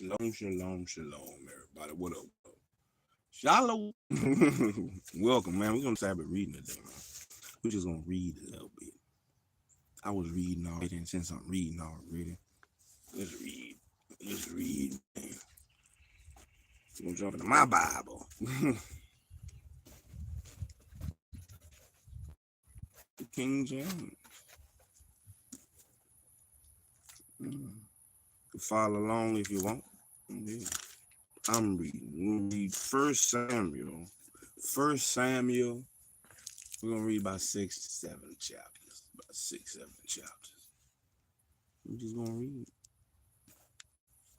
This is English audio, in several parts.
Shalom, shalom, shalom, everybody. What up? Shalom. Welcome, man. We're going to Sabbath reading today, man. We're just going to read a little bit. I was reading already, and since I'm reading already, let's read. Let's read, man. I'm going to jump into my Bible. King James. Follow along if you want. Yeah. I'm reading. We're going to read 1 Samuel. 1 Samuel. We're going to read about 6 to 7 chapters. About 6, 7 chapters. We're just going to read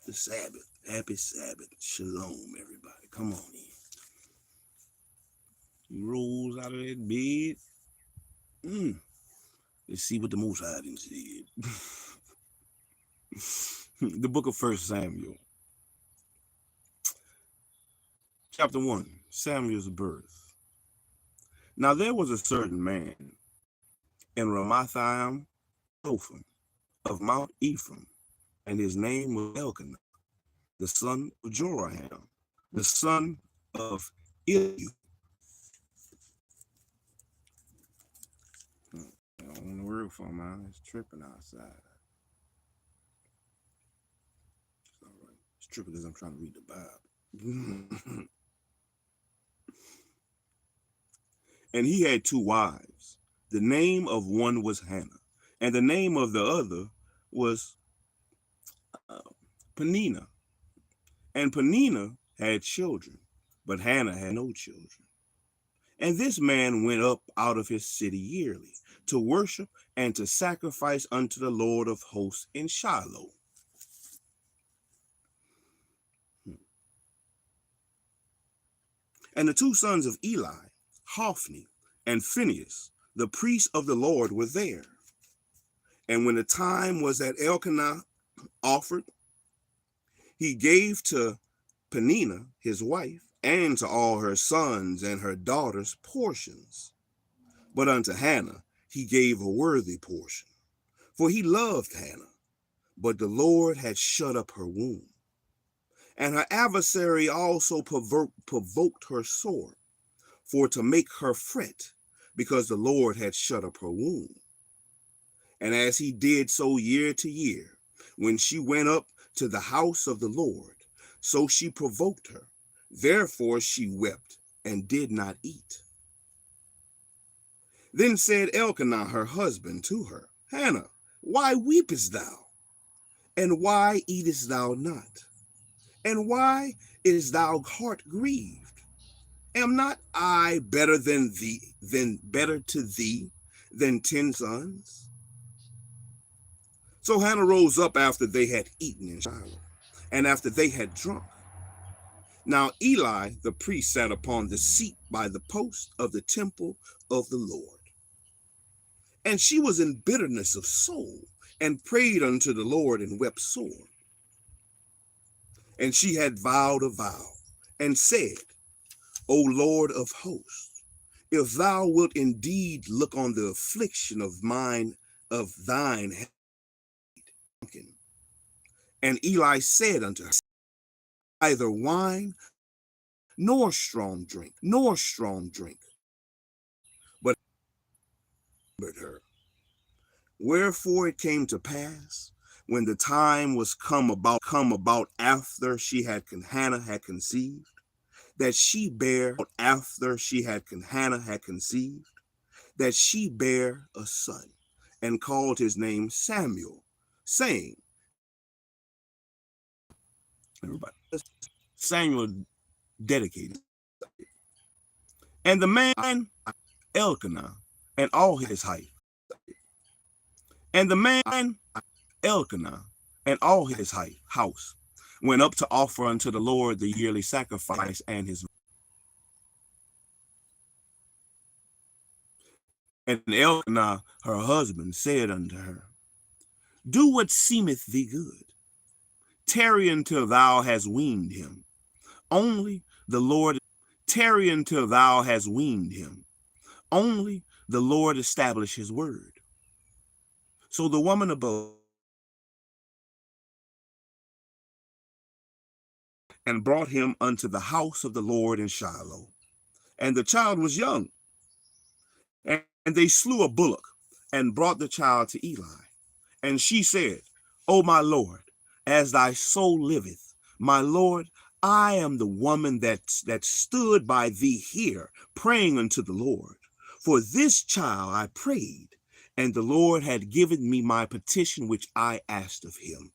the Sabbath. Happy Sabbath. Shalom, everybody. Come on in. He rolls out of that bed. Let's see what the Most High done said. The book of 1 Samuel. Chapter 1. Samuel's birth. Now there was a certain man in Ramathaim, Topham, of Mount Ephraim, and his name was Elkanah, the son of Joraham, the son of Elihu. I don't want to work for man. It's tripping outside. It's all right. It's tripping because I'm trying to read the Bible. And he had 2 wives. The name of one was Hannah, and the name of the other was Peninnah. And Peninnah had children, but Hannah had no children. And this man went up out of his city yearly to worship and to sacrifice unto the Lord of hosts in Shiloh. And the 2 sons of Eli, Hophni and Phinehas, the priests of the Lord, were there. And when the time was that Elkanah offered, he gave to Peninnah, his wife, and to all her sons and her daughters portions. But unto Hannah he gave a worthy portion, for he loved Hannah, but the Lord had shut up her womb. And her adversary also provoked her sore, for to make her fret, because the Lord had shut up her womb. And as he did so year to year, when she went up to the house of the Lord, so she provoked her. Therefore she wept and did not eat. Then said Elkanah her husband to her, Hannah, why weepest thou? And why eatest thou not? And why is thou heart grieved? Am not I better to thee than 10 sons? So Hannah rose up after they had eaten in Shiloh, and after they had drunk. Now Eli the priest sat upon the seat by the post of the temple of the Lord. And she was in bitterness of soul, and prayed unto the Lord, and wept sore. And she had vowed a vow, and said, O Lord of hosts, if thou wilt indeed look on the affliction of thine. And Eli said unto her, neither wine nor strong drink, but her. Wherefore it came to pass, when the time was come about after Hannah had conceived, that she bare a son, and called his name Samuel, saying, everybody, Samuel dedicated. And the man Elkanah and all his house went up to offer unto the Lord the yearly sacrifice and his. And Elkanah her husband said unto her, do what seemeth thee good. Tarry until thou hast weaned him. Only the Lord establish his word. So the woman abode and brought him unto the house of the Lord in Shiloh. And the child was young. And they slew a bullock and brought the child to Eli. And she said, O my Lord, as thy soul liveth, my Lord, I am the woman that stood by thee here, praying unto the Lord. For this child I prayed, and the Lord had given me my petition which I asked of him.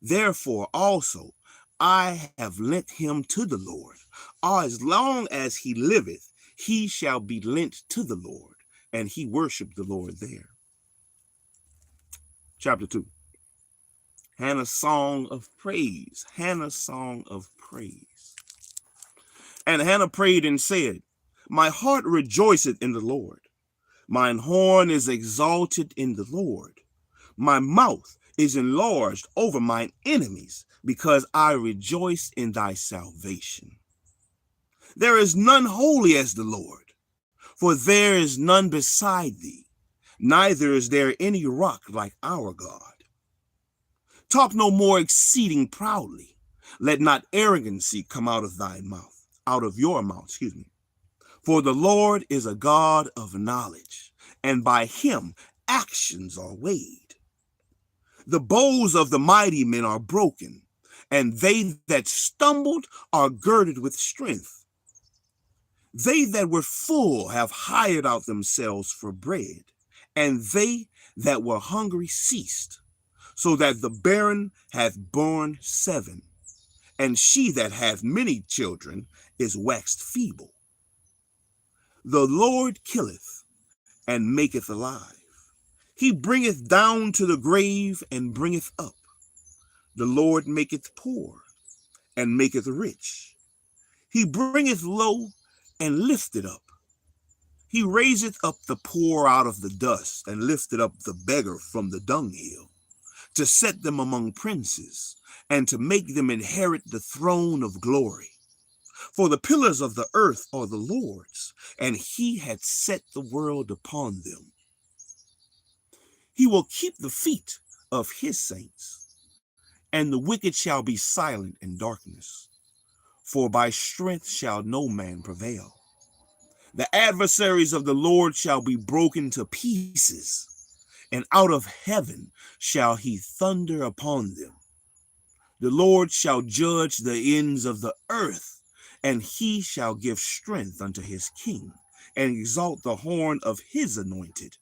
Therefore also I have lent him to the Lord. As long as he liveth, he shall be lent to the Lord. And he worshiped the Lord there. Chapter 2. Hannah's song of praise. Hannah's song of praise. And Hannah prayed and said, My heart rejoiceth in the Lord. Mine horn is exalted in the Lord. My mouth is enlarged over mine enemies, because I rejoice in thy salvation. There is none holy as the Lord, for there is none beside thee, neither is there any rock like our God. Talk no more exceeding proudly. Let not arrogancy come out of thy mouth, out of your mouth, For the Lord is a God of knowledge, and by him actions are weighed. The bows of the mighty men are broken, and they that stumbled are girded with strength. They that were full have hired out themselves for bread, and they that were hungry ceased, so that the barren hath borne 7, and she that hath many children is waxed feeble. The Lord killeth and maketh alive. He bringeth down to the grave and bringeth up. The Lord maketh poor and maketh rich. He bringeth low and lifteth up. He raiseth up the poor out of the dust, and lifteth up the beggar from the dunghill, to set them among princes, and to make them inherit the throne of glory. For the pillars of the earth are the Lord's, and he hath set the world upon them. He will keep the feet of his saints, and the wicked shall be silent in darkness. For by strength shall no man prevail. The adversaries of the Lord shall be broken to pieces, and out of heaven shall he thunder upon them. The Lord shall judge the ends of the earth, and he shall give strength unto his king, and exalt the horn of his anointed.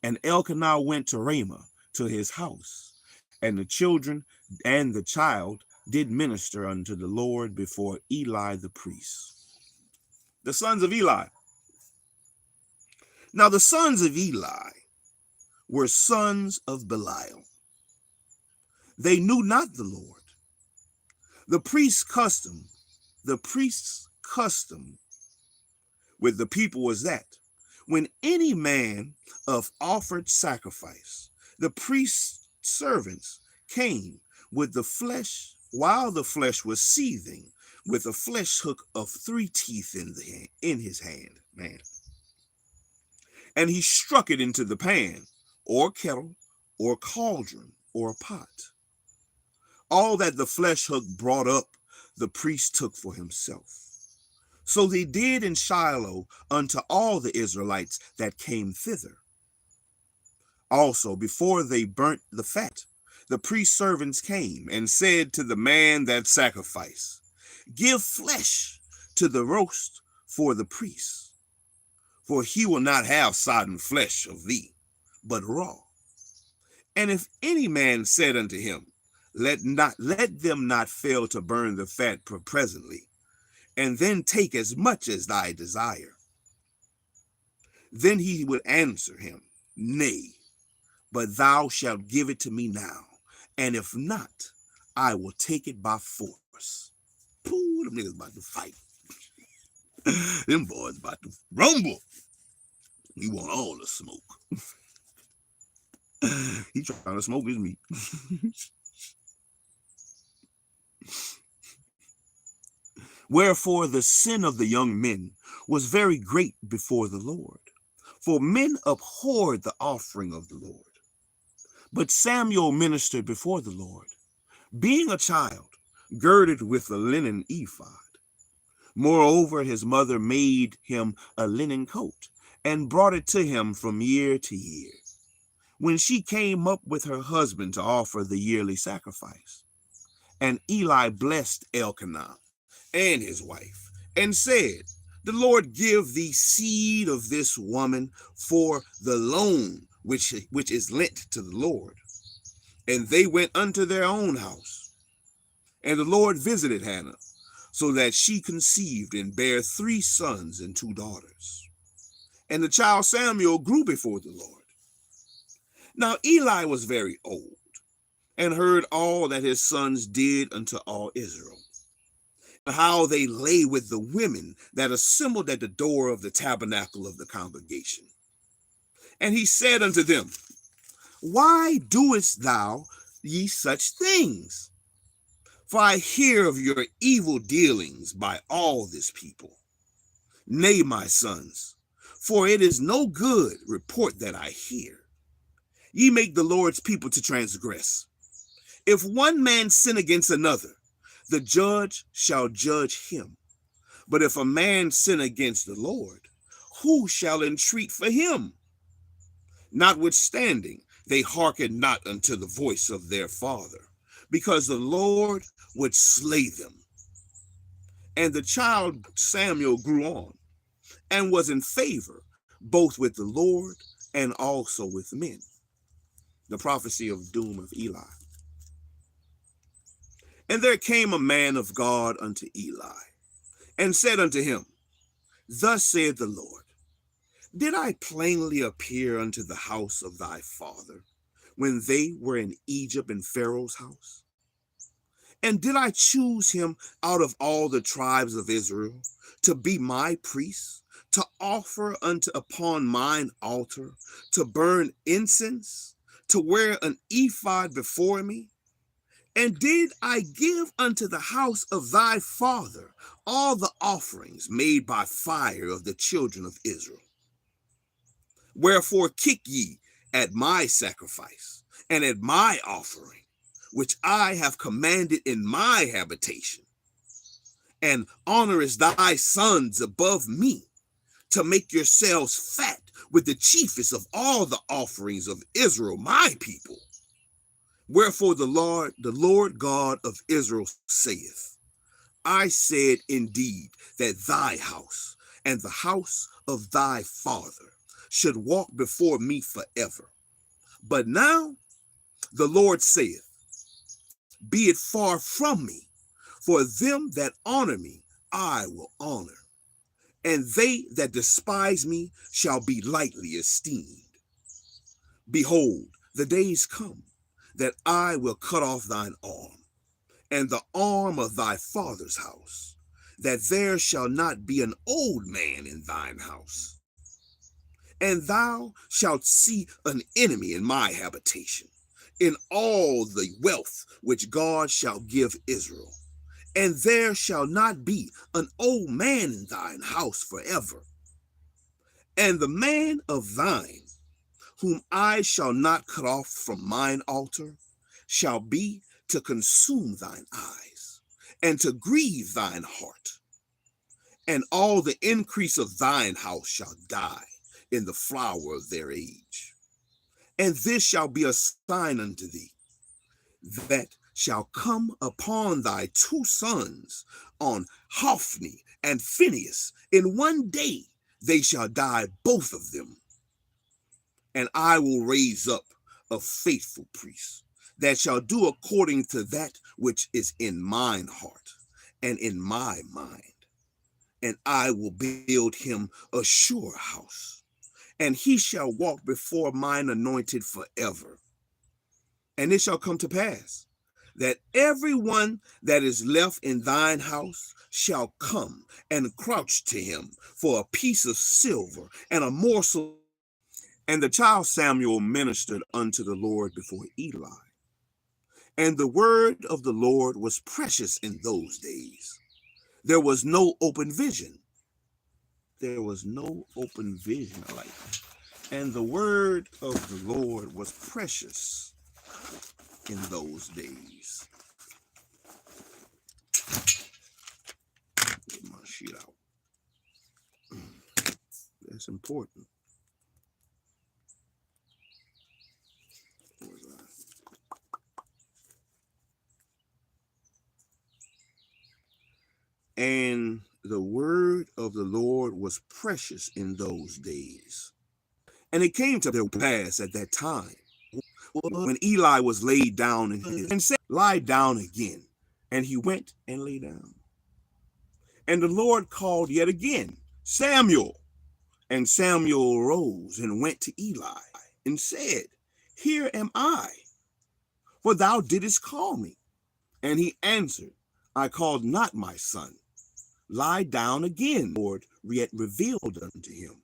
And Elkanah went to Ramah to his house, and the children and the child did minister unto the Lord before Eli the priest. The sons of Eli. Now the sons of Eli were sons of Belial. They knew not the Lord. The priest's custom with the people was that when any man of offered sacrifice, the priest's servants came with the flesh, while the flesh was seething, with a flesh hook of 3 teeth in his hand, and he struck it into the pan, or kettle, or cauldron, or pot. All that the flesh hook brought up, the priest took for himself. So they did in Shiloh unto all the Israelites that came thither. Also, before they burnt the fat, the priest's servants came and said to the man that sacrificed, Give flesh to the roast for the priest, for he will not have sodden flesh of thee, but raw. And if any man said unto him, let them not fail to burn the fat presently, and then take as much as thy desire. Then he would answer him, Nay, but thou shalt give it to me now, and if not, I will take it by force. Pooh, them niggas about to fight. Them boys about to rumble. He want all the smoke. He trying to smoke his meat. Wherefore the sin of the young men was very great before the Lord, for men abhorred the offering of the Lord. But Samuel ministered before the Lord, being a child, girded with a linen ephod. Moreover, his mother made him a linen coat and brought it to him from year to year, when she came up with her husband to offer the yearly sacrifice. And Eli blessed Elkanah and his wife, and said, The Lord give thee seed of this woman for the loan which is lent to the Lord. And they went unto their own house. And the Lord visited Hannah, so that she conceived and bare 3 sons and 2 daughters. And the child Samuel grew before the Lord. Now Eli was very old, and heard all that his sons did unto all Israel, how they lay with the women that assembled at the door of the tabernacle of the congregation. And he said unto them, Why doest thou ye such things? For I hear of your evil dealings by all this people. Nay, my sons, for it is no good report that I hear. Ye make the Lord's people to transgress. If one man sin against another, the judge shall judge him. But if a man sin against the Lord, who shall entreat for him? Notwithstanding, they hearkened not unto the voice of their father, because the Lord would slay them. And the child Samuel grew on, and was in favor, both with the Lord and also with men. The prophecy of doom of Eli. And there came a man of God unto Eli, and said unto him, Thus saith the Lord, Did I plainly appear unto the house of thy father, when they were in Egypt in Pharaoh's house? And did I choose him out of all the tribes of Israel to be my priest, to offer unto upon mine altar, to burn incense, to wear an ephod before me? And did I give unto the house of thy father all the offerings made by fire of the children of Israel? Wherefore kick ye at my sacrifice and at my offering, which I have commanded in my habitation, and honorest thy sons above me, to make yourselves fat with the chiefest of all the offerings of Israel, my people. Wherefore the Lord God of Israel saith, I said indeed that thy house and the house of thy father should walk before me forever. But now the Lord saith, Be it far from me, for them that honor me I will honor, and they that despise me shall be lightly esteemed. Behold, the days come that I will cut off thine arm, and the arm of thy father's house, that there shall not be an old man in thine house. And thou shalt see an enemy in my habitation, in all the wealth which God shall give Israel. And there shall not be an old man in thine house forever. And the man of thine, whom I shall not cut off from mine altar, shall be to consume thine eyes, and to grieve thine heart. And all the increase of thine house shall die in the flower of their age. And this shall be a sign unto thee, that shall come upon thy 2 sons, on Hophni and Phinehas. In one day they shall die, both of them. And I will raise up a faithful priest, that shall do according to that which is in mine heart and in my mind. And I will build him a sure house, and he shall walk before mine anointed forever. And it shall come to pass, that everyone that is left in thine house shall come and crouch to him for a piece of silver and a morsel. And the child Samuel ministered unto the Lord before Eli. And the word of the Lord was precious in those days. There was no open vision. There was no open vision. I like that. And the word of the Lord was precious in those days. That's important. Where was I? And the word of the Lord was precious in those days. And it came to pass at that time, when Eli was laid down and said, lie down again. And he went and lay down. And the Lord called yet again, Samuel. And Samuel arose and went to Eli and said, here am I, for thou didst call me. And he answered, I called not, my son. Lie down again. The Lord yet revealed unto him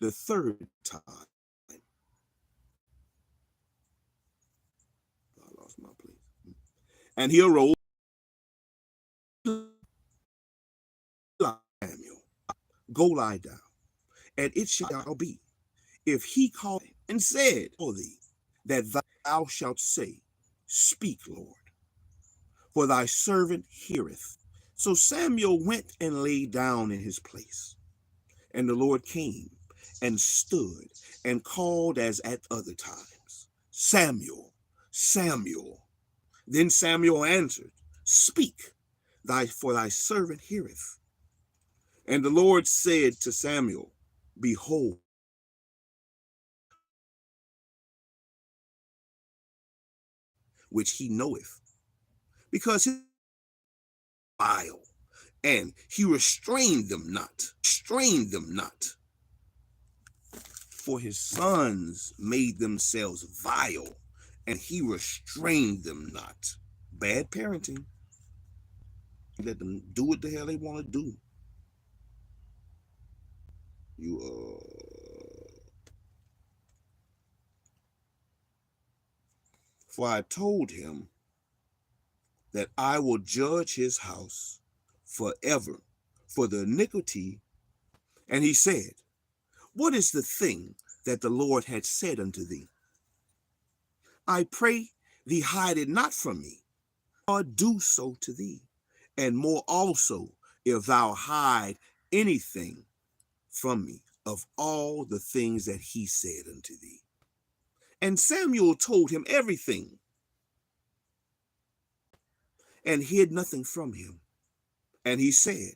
the third time. I lost my place. And he arose, Samuel, go lie down, and it shall be, if he call and said for thee, that thou shalt say, speak, Lord, for thy servant heareth. So Samuel went and lay down in his place. And the Lord came and stood and called as at other times, Samuel, Samuel. Then Samuel answered, speak, for thy servant heareth. And the Lord said to Samuel, behold, which he knoweth, because he vile, and he restrained them not, for his sons made themselves vile, and he restrained them not. Bad parenting. Let them do what the hell they want to do. For I told him that I will judge his house forever for the iniquity. And he said, what is the thing that the Lord had said unto thee? I pray thee, hide it not from me. God do so to thee, and more also, if thou hide anything from me of all the things that he said unto thee. And Samuel told him everything, and hid nothing from him. And he said,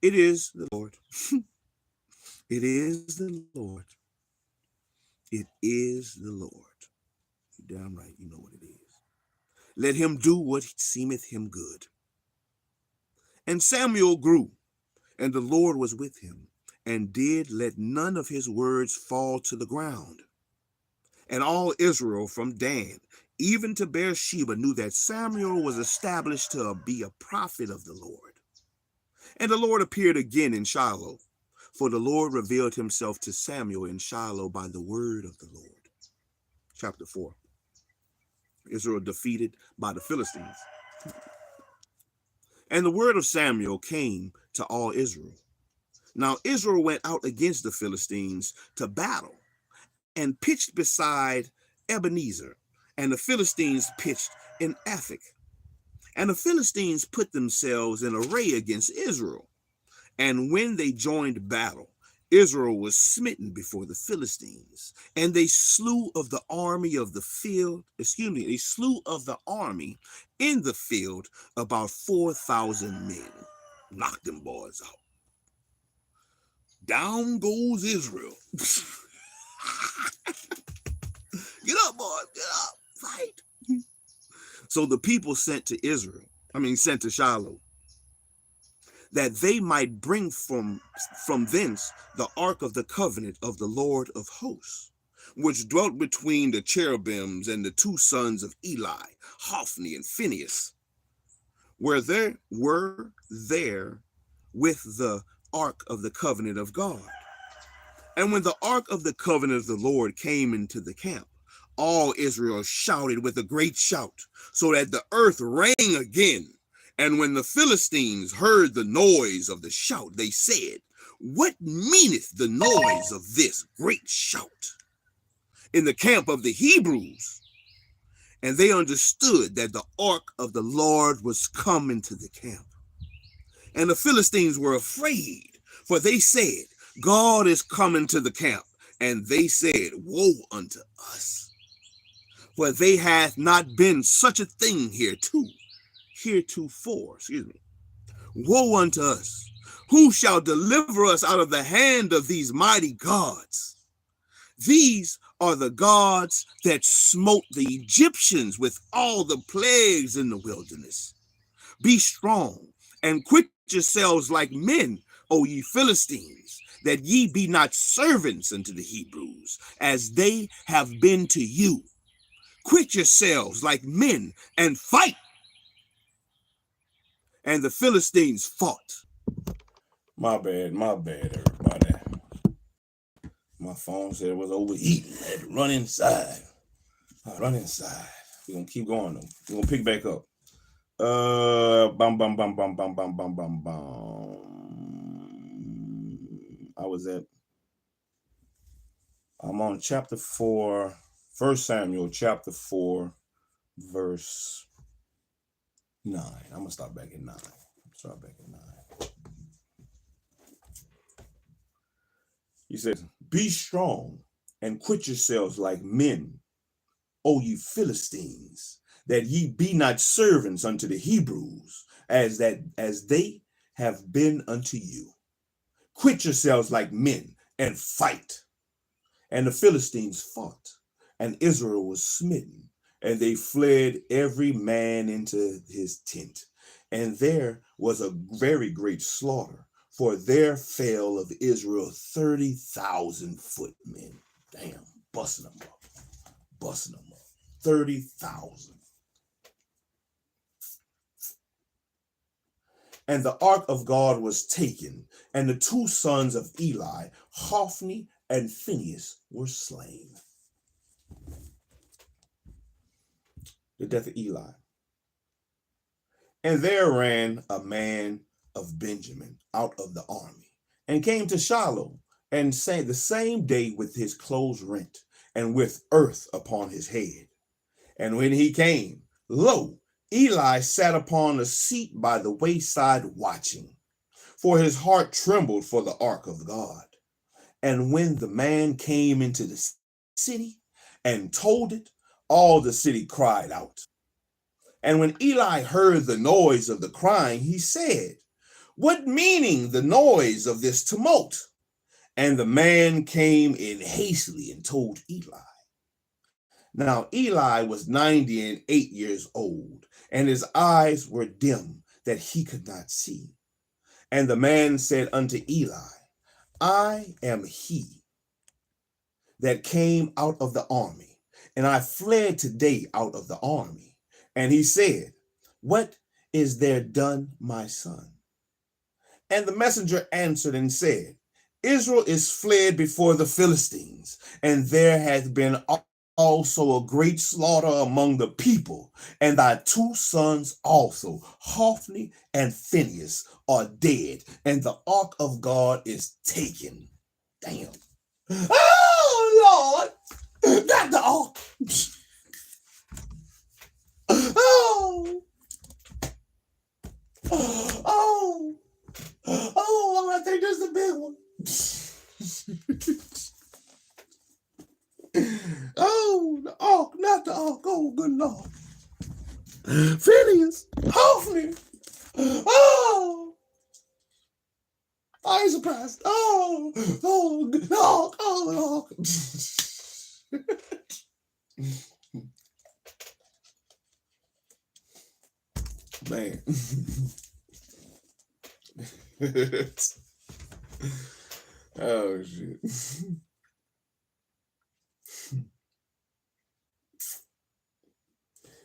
it is the Lord. It is the Lord. It is the Lord. You're damn right, you know what it is. Let him do what seemeth him good. And Samuel grew, and the Lord was with him, and did let none of his words fall to the ground. And all Israel from Dan even to Beersheba knew that Samuel was established to be a prophet of the Lord. And the Lord appeared again in Shiloh, for the Lord revealed himself to Samuel in Shiloh by the word of the Lord. Chapter 4. Israel defeated by the Philistines. And the word of Samuel came to all Israel. Now Israel went out against the Philistines to battle, and pitched beside Ebenezer, and the Philistines pitched in Aphek. And the Philistines put themselves in array against Israel. And when they joined battle, Israel was smitten before the Philistines, and they slew of the army of the field, they slew of the army in the field about 4,000 men. Knocked them boys out. Down goes Israel. Get up, boys, get up, fight. So the people sent to Shiloh, that they might bring from thence the ark of the covenant of the Lord of hosts, which dwelt between the cherubims and the two sons of Eli, Hophni and Phinehas, where there were there with the ark of the covenant of God. And when the ark of the covenant of the Lord came into the camp, all Israel shouted with a great shout, so that the earth rang again. And when the Philistines heard the noise of the shout, they said, what meaneth the noise of this great shout in the camp of the Hebrews? And they understood that the ark of the Lord was come into the camp. And the Philistines were afraid, for they said, God is coming to the camp, and they said, woe unto us, for they hath not been such a thing heretofore. Woe unto us! Who shall deliver us out of the hand of these mighty gods? These are the gods that smote the Egyptians with all the plagues in the wilderness. Be strong and quit yourselves like men, O ye Philistines, that ye be not servants unto the Hebrews, as they have been to you. Quit yourselves like men and fight. And the Philistines fought. My bad, everybody. My phone said it was overheating. I had to run inside. We're gonna keep going though. We're gonna pick back up. Bum. I'm on chapter 4, 1 Samuel chapter 4, verse 9. I'm gonna start back at 9. He says, be strong and quit yourselves like men, O ye Philistines, that ye be not servants unto the Hebrews, as they have been unto you. Quit yourselves like men and fight. And the Philistines fought, and Israel was smitten, and they fled every man into his tent. And there was a very great slaughter, for there fell of Israel 30,000 footmen. Damn, busting them up. 30,000. And the ark of God was taken, and the two sons of Eli, Hophni and Phinehas, were slain. The death of Eli. And there ran a man of Benjamin out of the army, and came to Shiloh, and sang the same day with his clothes rent, and with earth upon his head. And when he came, lo, Eli sat upon a seat by the wayside watching, for his heart trembled for the ark of God. And when the man came into the city and told it, all the city cried out. And when Eli heard the noise of the crying, he said, what meaning the noise of this tumult? And the man came in hastily and told Eli. Now Eli was 98 years old, and his eyes were dim, that he could not see. And the man said unto Eli, I am he that came out of the army, and I fled today out of the army. And he said, what is there done, my son? And the messenger answered and said, Israel is fled before the Philistines, and there hath been also a great slaughter among the people, and thy two sons also, Hophni and Phinehas, are dead, and the ark of God is taken. Damn. Oh, Lord, not the ark. I think this is a big one. The ark, not the ark. Oh, good Lord. Phineas, Hophni. I ain't surprised. The ark. Man. Oh, shit.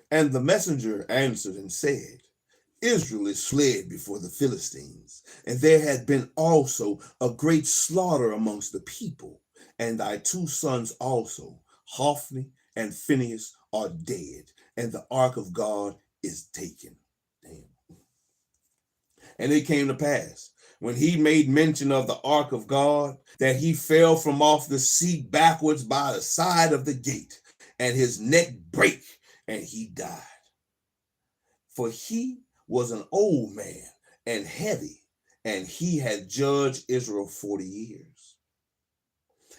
And the messenger answered and said, Israel is fled before the Philistines, and there hath been also a great slaughter amongst the people, and thy two sons also, Hophni and Phinehas, are dead, and the ark of God is taken. Damn. And it came to pass, when he made mention of the ark of God, that he fell from off the seat backwards by the side of the gate, and his neck brake, and he died. For he was an old man and heavy, and he had judged Israel 40 years.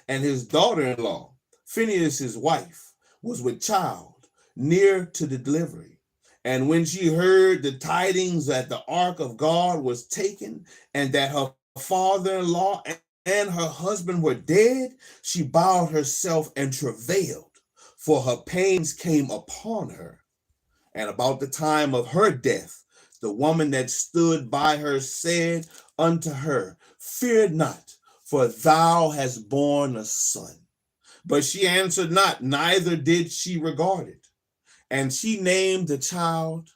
And his daughter-in-law, Phinehas, his wife, was with child, near to the delivery. And when she heard the tidings that the ark of God was taken, and that her father-in-law and her husband were dead, she bowed herself and travailed, for her pains came upon her. And about the time of her death, the woman that stood by her said unto her, Fear not, for thou hast borne a son. But she answered not, neither did she regard it. And she named the child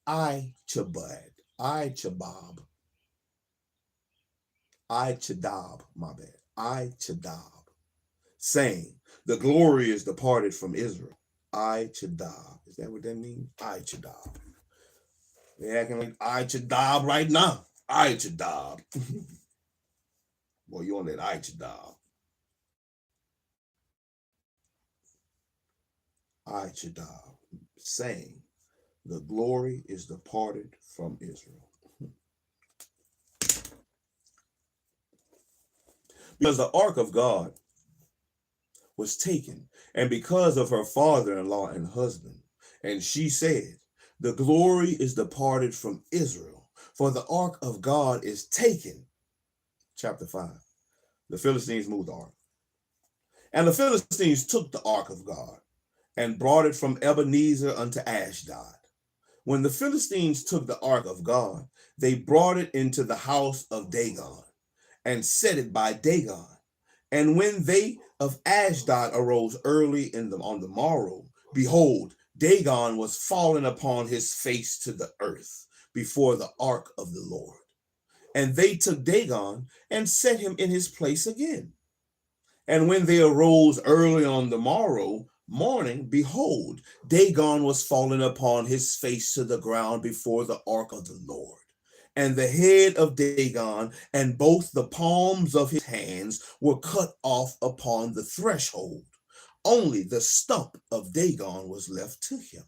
Ichadab, saying, The glory is departed from Israel. Ichadab. Is that what that means? Ichadab. They acting like Ichadab right now. Ichadab. Boy, you on that Ichadab. Ichadab, saying, The glory is departed from Israel. Because the ark of God was taken, and because of her father-in-law and husband. And she said, The glory is departed from Israel, for the ark of God is taken. Chapter 5. The Philistines moved the ark. And the Philistines took the ark of God and brought it from Ebenezer unto Ashdod. When the Philistines took the ark of God, they brought it into the house of Dagon and set it by Dagon. And when they of Ashdod arose early on the morrow, behold, Dagon was fallen upon his face to the earth before the ark of the Lord. And they took Dagon and set him in his place again. And when they arose early on the morning, behold, Dagon was fallen upon his face to the ground before the ark of the Lord. And the head of Dagon and both the palms of his hands were cut off upon the threshold. Only the stump of Dagon was left to him.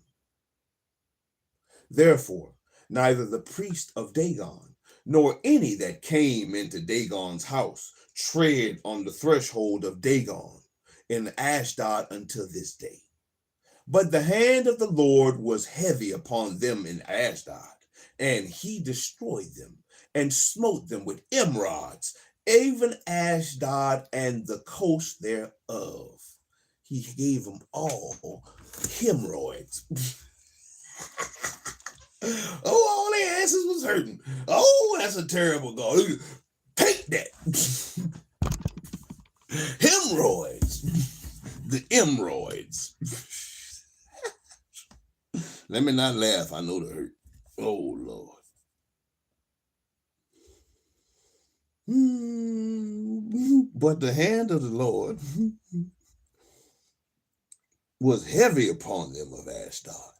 Therefore, neither the priest of Dagon nor any that came into Dagon's house tread on the threshold of Dagon in Ashdod until this day. But the hand of the Lord was heavy upon them in Ashdod, and he destroyed them and smote them with emerods, even Ashdod and the coast thereof. He gave them all hemorrhoids. Oh, all their asses was hurting. Oh, that's a terrible God. Take that. Hemorrhoids. The hemorrhoids. Let me not laugh. I know the hurt. Oh, Lord. But the hand of the Lord was heavy upon them of Ashdod.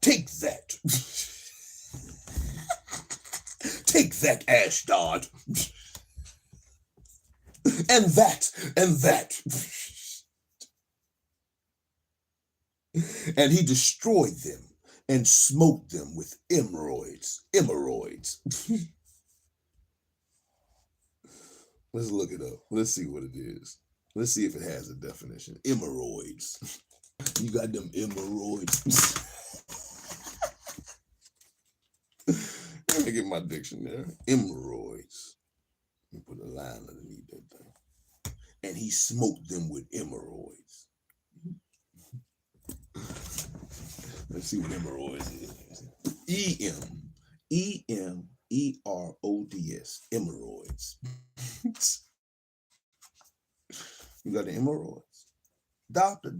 Take that. Take that, Ashdod. And that, and that. And he destroyed them and smote them with emeroids. Let's look it up. Let's see what it is. Let's see if it has a definition. Emeroids. You got them emeroids. Let me get my dictionary. Emeroids. Let me put a line underneath that thing. And he smote them with emeroids. Let's see what emeroids is. E-M-E-M-E-R-O-D-S. Emeroids. You got the hemorrhoids. Doctor,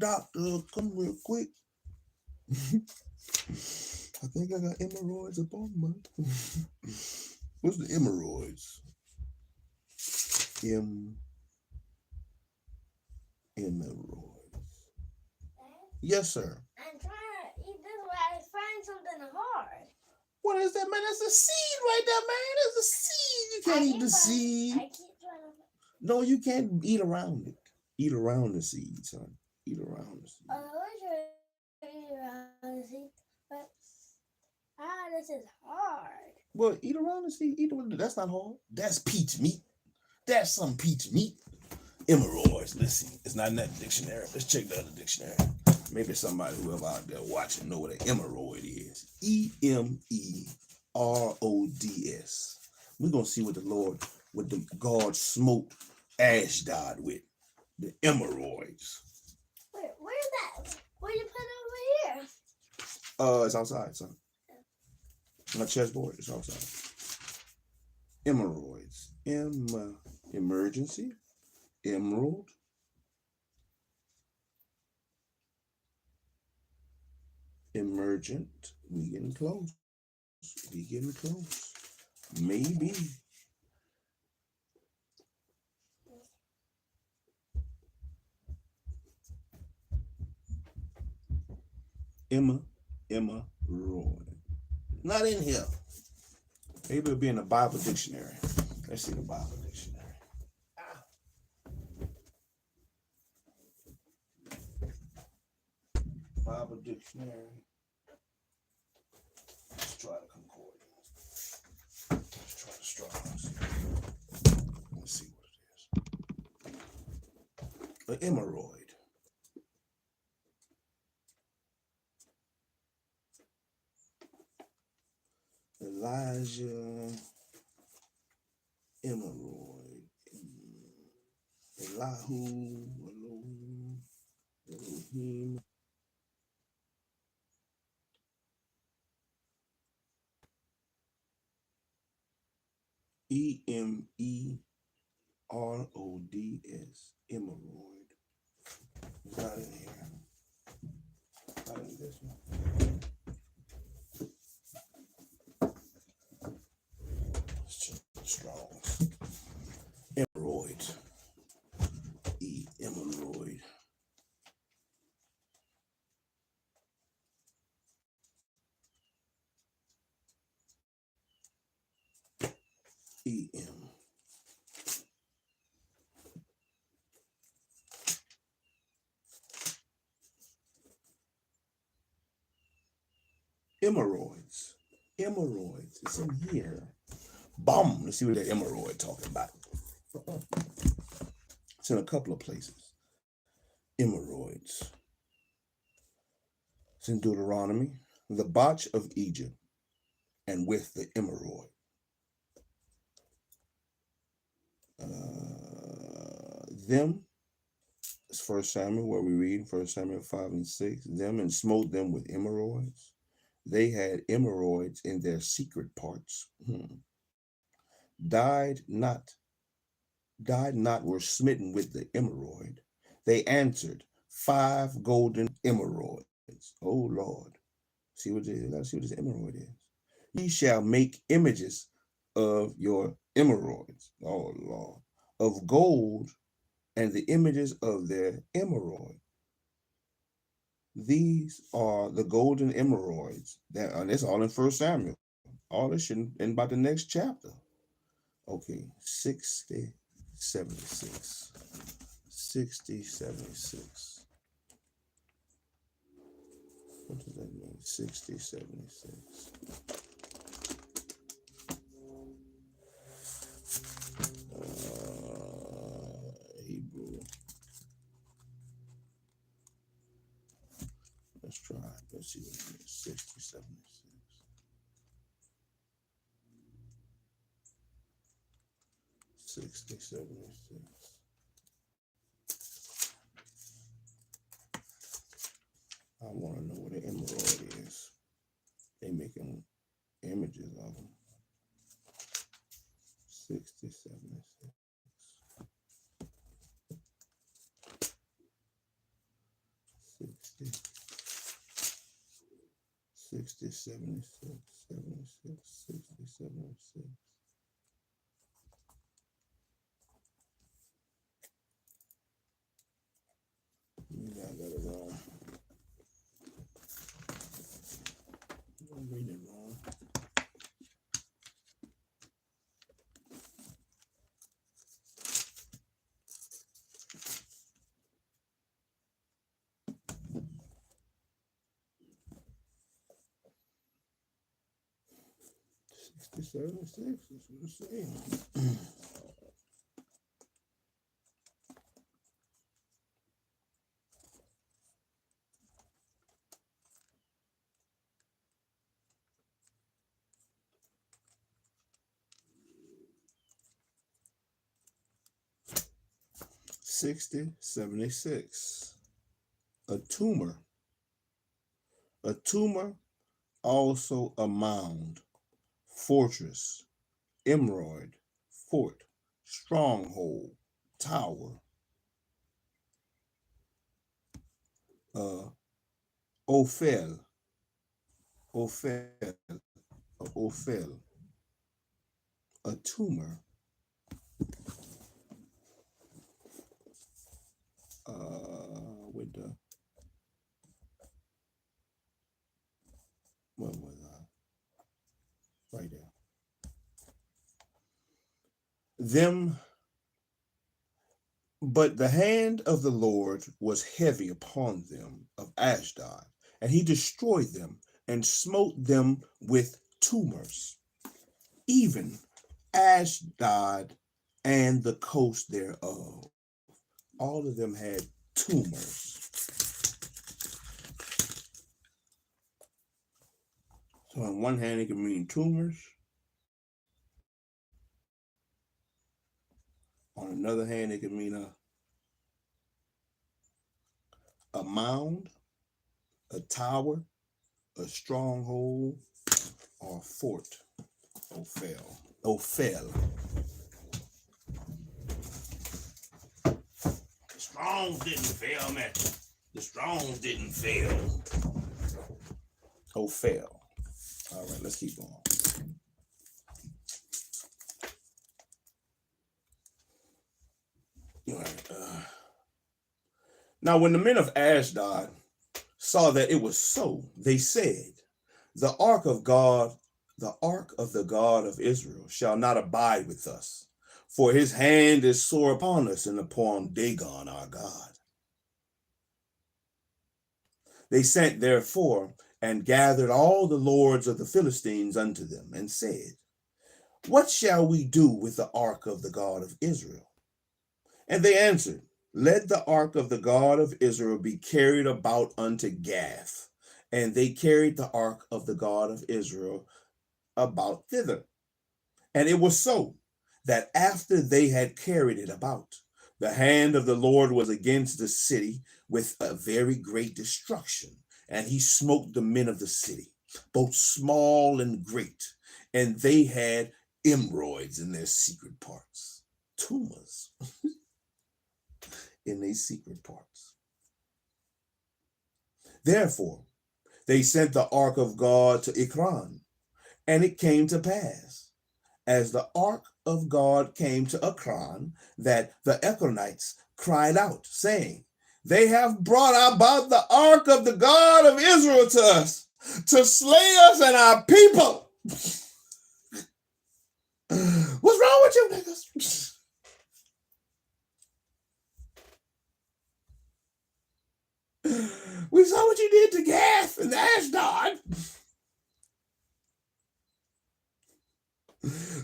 come real quick. I think I got hemorrhoids upon my. What's the hemorrhoids? Hemorrhoids. Yes, sir. I'm trying to eat this, but I find something hard. What is that, man? That's a seed right there, man. That's a seed. You can't eat the seed. I keep trying to. No, you can't eat around it. Eat around the seed, son. Eat around the seed. I wish I eat around the seed, but this is hard. Well, eat around and see. Eat around. That's not hard. That's peach meat. That's some peach meat. Hemorrhoids. Let's see. It's not in that dictionary. Let's check the other dictionary. Maybe somebody whoever out there watching know what an hemorrhoid is. Emerods. We're gonna see what the Lord, what the God smote Ashdod with. The hemorrhoids. Where's that? Where you put it over here? It's outside, son. My chessboard is outside. Hemorrhoids. Emergency. Emerald. Emergent. We getting close. We getting close. Maybe. Roy. Not in here. Maybe it'll be in the Bible dictionary. Let's see the Bible dictionary. Bible dictionary. Let's try the concordance. Let's try the Strong's. Let's see what it is. An hemorrhoid. Elijah, hemorrhoid. Elahu, Elohim. Emerods. Hemorrhoid. It's not in here. Not in this one. Let's check the Strong's. Hemorrhoid. Hemorrhoid. EM. Hemorrhoids. Hemorrhoids. It's in here. Bum. Let's see what that hemorrhoid talking about. It's in a couple of places. Hemorrhoids. It's in Deuteronomy. The botch of Egypt, and with the hemorrhoid. Them. It's 1 Samuel, where we read 1 Samuel 5 and 6. Them and smote them with hemorrhoids. They had hemorrhoids in their secret parts. Died not, were smitten with the hemorrhoid. They answered, 5 golden hemorrhoids. Oh Lord. See what this hemorrhoid is. Ye shall make images of your hemorrhoids. Oh Lord. Of gold, and the images of their hemorrhoid. These are the golden hemorrhoids. And it's all in 1 Samuel. All this shit in about the next chapter. Okay, 60, 76. 60, 76. What does that mean? 60, 76. Hebrew. Let's try. Let's see what it means. 60, 76. 60, 76. I want to know what an emerald is. They making images of them. 60, 76. 60, 76, 76, 60, 76. Maybe I got it wrong. I'm reading it wrong. 76. That's what it's saying. $60.76. A tumor. A tumor, also a mound, fortress, emerald, fort, stronghold, tower. Ophel, Ophel, Ophel. A tumor. With the what was right there? Them, but the hand of the Lord was heavy upon them of Ashdod, and he destroyed them and smote them with tumors, even Ashdod and the coast thereof. All of them had tumors. So on one hand, it can mean tumors. On another hand, it can mean a mound, a tower, a stronghold, or a fort. Ophel. Ophel. The Strong's didn't fail, man. The Strong's didn't fail. Ophel. All right, let's keep going. All right. Now, when the men of Ashdod saw that it was so, they said, the ark of the God of Israel shall not abide with us, for his hand is sore upon us and upon Dagon our God. They sent therefore and gathered all the lords of the Philistines unto them, and said, what shall we do with the ark of the God of Israel? And they answered, let the ark of the God of Israel be carried about unto Gath. And they carried the ark of the God of Israel about thither. And it was so, that after they had carried it about, the hand of the Lord was against the city with a very great destruction. And he smote the men of the city, both small and great. And they had hemorrhoids in their secret parts, tumors in their secret parts. Therefore, they sent the ark of God to Ekron, and it came to pass, as the ark of God came to Ekron, that the Ekronites cried out, saying, they have brought about the ark of the God of Israel to us, to slay us and our people. What's wrong with you niggas? We saw what you did to Gath and Ashdod.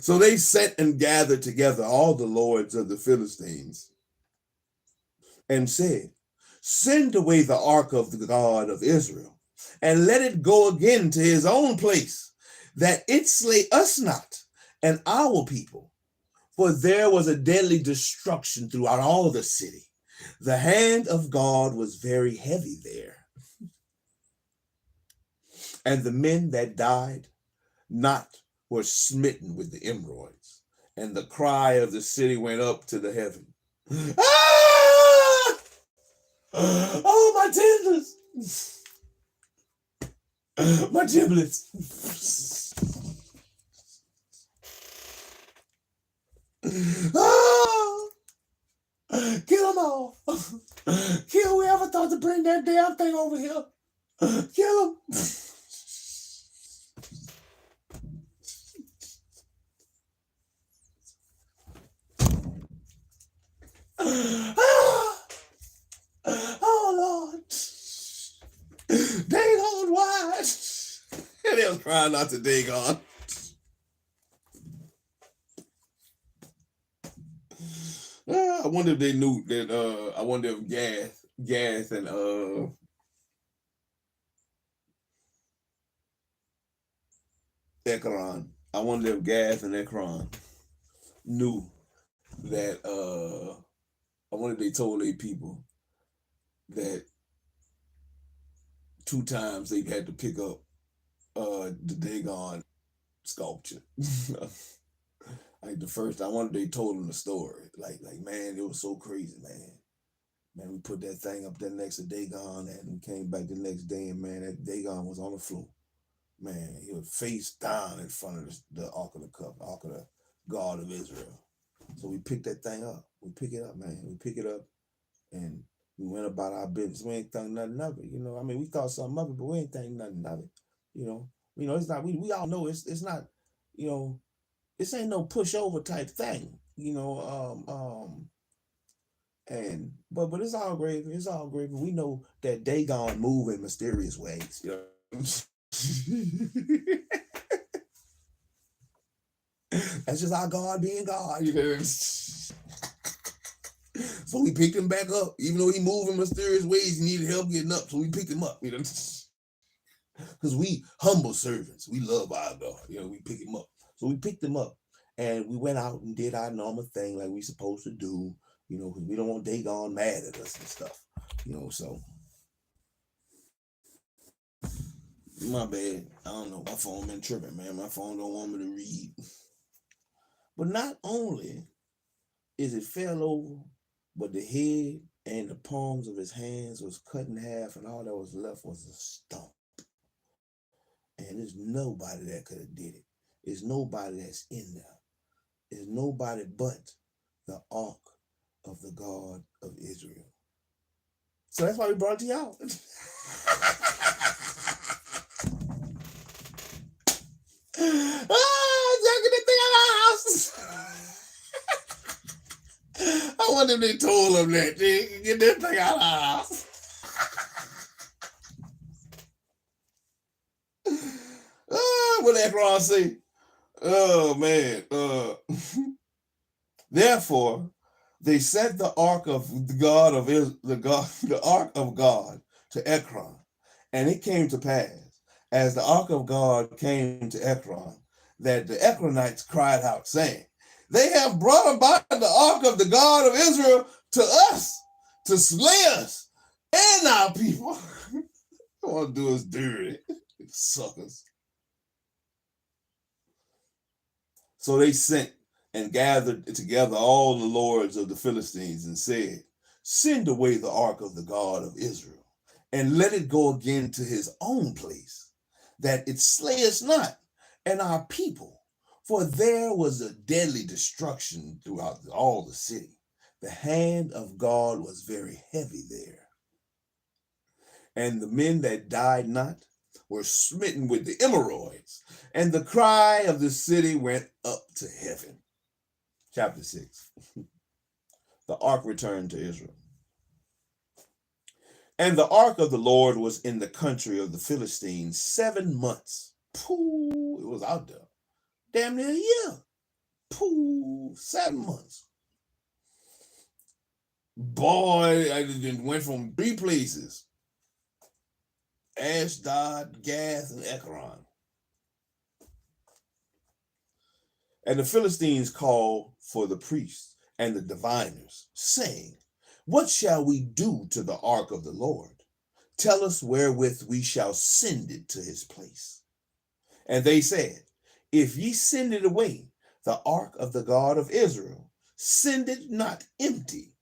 So they sent and gathered together all the lords of the Philistines and said, send away the ark of the God of Israel, and let it go again to his own place, that it slay us not and our people. For there was a deadly destruction throughout all the city. The hand of God was very heavy there. And the men that died not were smitten with the hemorrhoids. And the cry of the city went up to the heaven. Ah! Oh, my tendons! My giblets! Oh! Kill them all! Kill whoever thought to bring that damn thing over here! Kill them! Oh, Lord. Dagon, why? And they was crying out to Dagon. wonder if they knew that. I wonder if Gath and Ekron. I wonder if Gath and Ekron knew that. I wonder if they told their people that 2 times they had to pick up the Dagon sculpture. Like the first, I wonder if they told them the story. Like man, it was so crazy, man. Man, we put that thing up there next to Dagon, and we came back the next day, and man, that Dagon was on the floor. Man, he was face down in front of the Ark of the Covenant, Ark of the God of Israel. So we picked that thing up. We pick it up, man. We pick it up, and we went about our business. We ain't think nothing of it, you know. I mean, we thought something of it, but we ain't think nothing of it, you know. It's not. We all know it's not. You know, this ain't no pushover type thing, you know. But it's all gravy. It's all gravy. We know that Dagon move in mysterious ways. You know. That's just our God being God. You know. So we picked him back up, even though he moved in mysterious ways. He needed help getting up, so we picked him up. You know, because we humble servants, we love our God. You know, we pick him up. So we picked him up, and we went out and did our normal thing like we supposed to do. You know, because we don't want Dagon mad at us and stuff. You know, so my bad. I don't know. My phone been tripping, man. My phone don't want me to read. But not only is it fell over, but the head and the palms of his hands was cut in half, and all that was left was a stump. And there's nobody that could have did it. There's nobody that's in there. There's nobody but the Ark of the God of Israel. So that's why we brought it to y'all. Get that thing out of the house. I wonder if they told him that. Get that thing out of the house. What that Ekron say? Oh man. Therefore, they sent the ark of the God of the ark of God to Ekron, and it came to pass, as the ark of God came to Ekron, that the Ekronites cried out, saying, "They have brought about the ark of the God of Israel to us to slay us and our people." They want to do us dirty, suckers. So they sent and gathered together all the lords of the Philistines and said, "Send away the ark of the God of Israel, and let it go again to his own place, that it slay us not and our people. For there was a deadly destruction throughout all the city. The hand of God was very heavy there. And the men that died not were smitten with the hemorrhoids, and the cry of the city went up to heaven." Chapter 6. The ark returned to Israel. And the ark of the Lord was in the country of the Philistines 7 months. Pooh, it was out there. Damn near a year. Pooh, 7 months. Boy, I went from 3 places: Ashdod, Gath, and Ekron. And the Philistines called for the priests and the diviners, saying, "What shall we do to the ark of the Lord? Tell us wherewith we shall send it to his place." And they said, "If ye send it away, the ark of the God of Israel, send it not empty,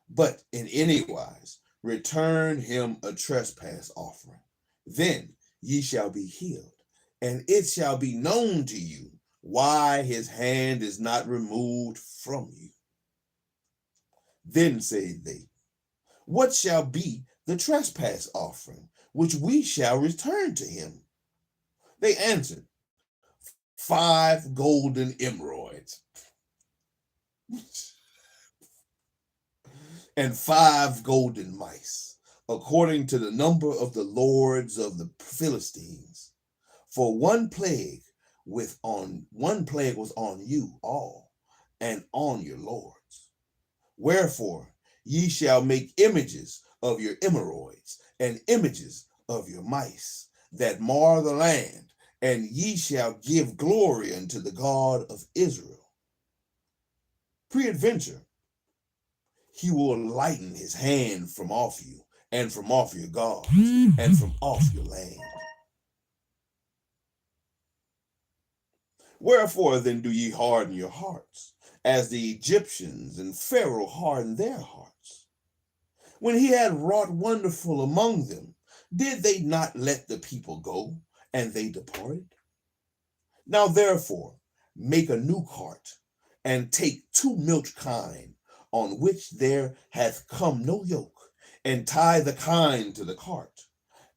but in any wise return him a trespass offering. Then ye shall be healed, and it shall be known to you why his hand is not removed from you." Then said they, "What shall be the trespass offering which we shall return to him?" They answered, 5 golden emeralds and 5 golden mice, according to the number of the lords of the Philistines. For one plague was on you all, and on your lords. Wherefore ye shall make images of your emeroids and images of your mice that mar the land, and ye shall give glory unto the God of Israel. Peradventure, he will lighten his hand from off you, and from off your gods, and from off your land. Wherefore then do ye harden your hearts, as the Egyptians and Pharaoh hardened their hearts? When he had wrought wonderful among them, did they not let the people go, and they departed? Now therefore make a new cart, and take 2 milch kine, on which there hath come no yoke, and tie the kine to the cart,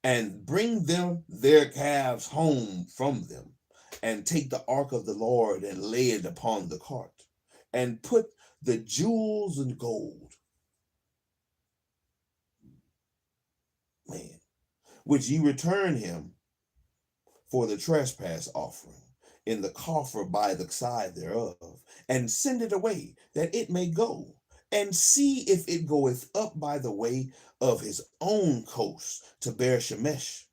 and bring them their calves home from them, and take the ark of the Lord, and lay it upon the cart, and put the jewels and gold, which ye return him for the trespass offering, in the coffer by the side thereof, and send it away, that it may go, and see if it goeth up by the way of his own coast to Beer-shemesh.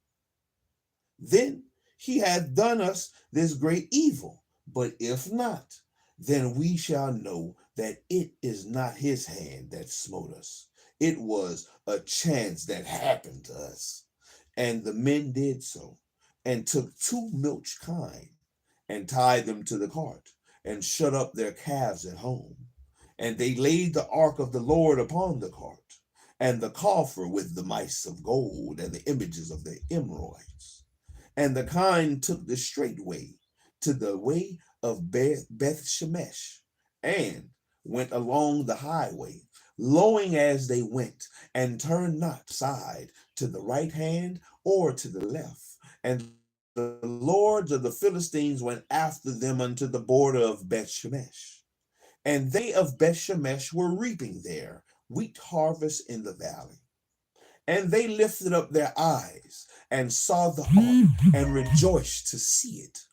Then he hath done us this great evil, but if not, then we shall know that it is not his hand that smote us. It was a chance that happened to us. And the men did so, and took 2 milch kine, and tied them to the cart, and shut up their calves at home. And they laid the ark of the Lord upon the cart, and the coffer with the mice of gold, and the images of the emeroids. And the kine took the straight way to the way of Beth-shemesh, and went along the highway, lowing as they went, and turned not aside to the right hand or to the left. And the lords of the Philistines went after them unto the border of Beth-shemesh. And they of Beth-shemesh were reaping there wheat harvest in the valley. And they lifted up their eyes and saw the ark, and rejoiced to see it.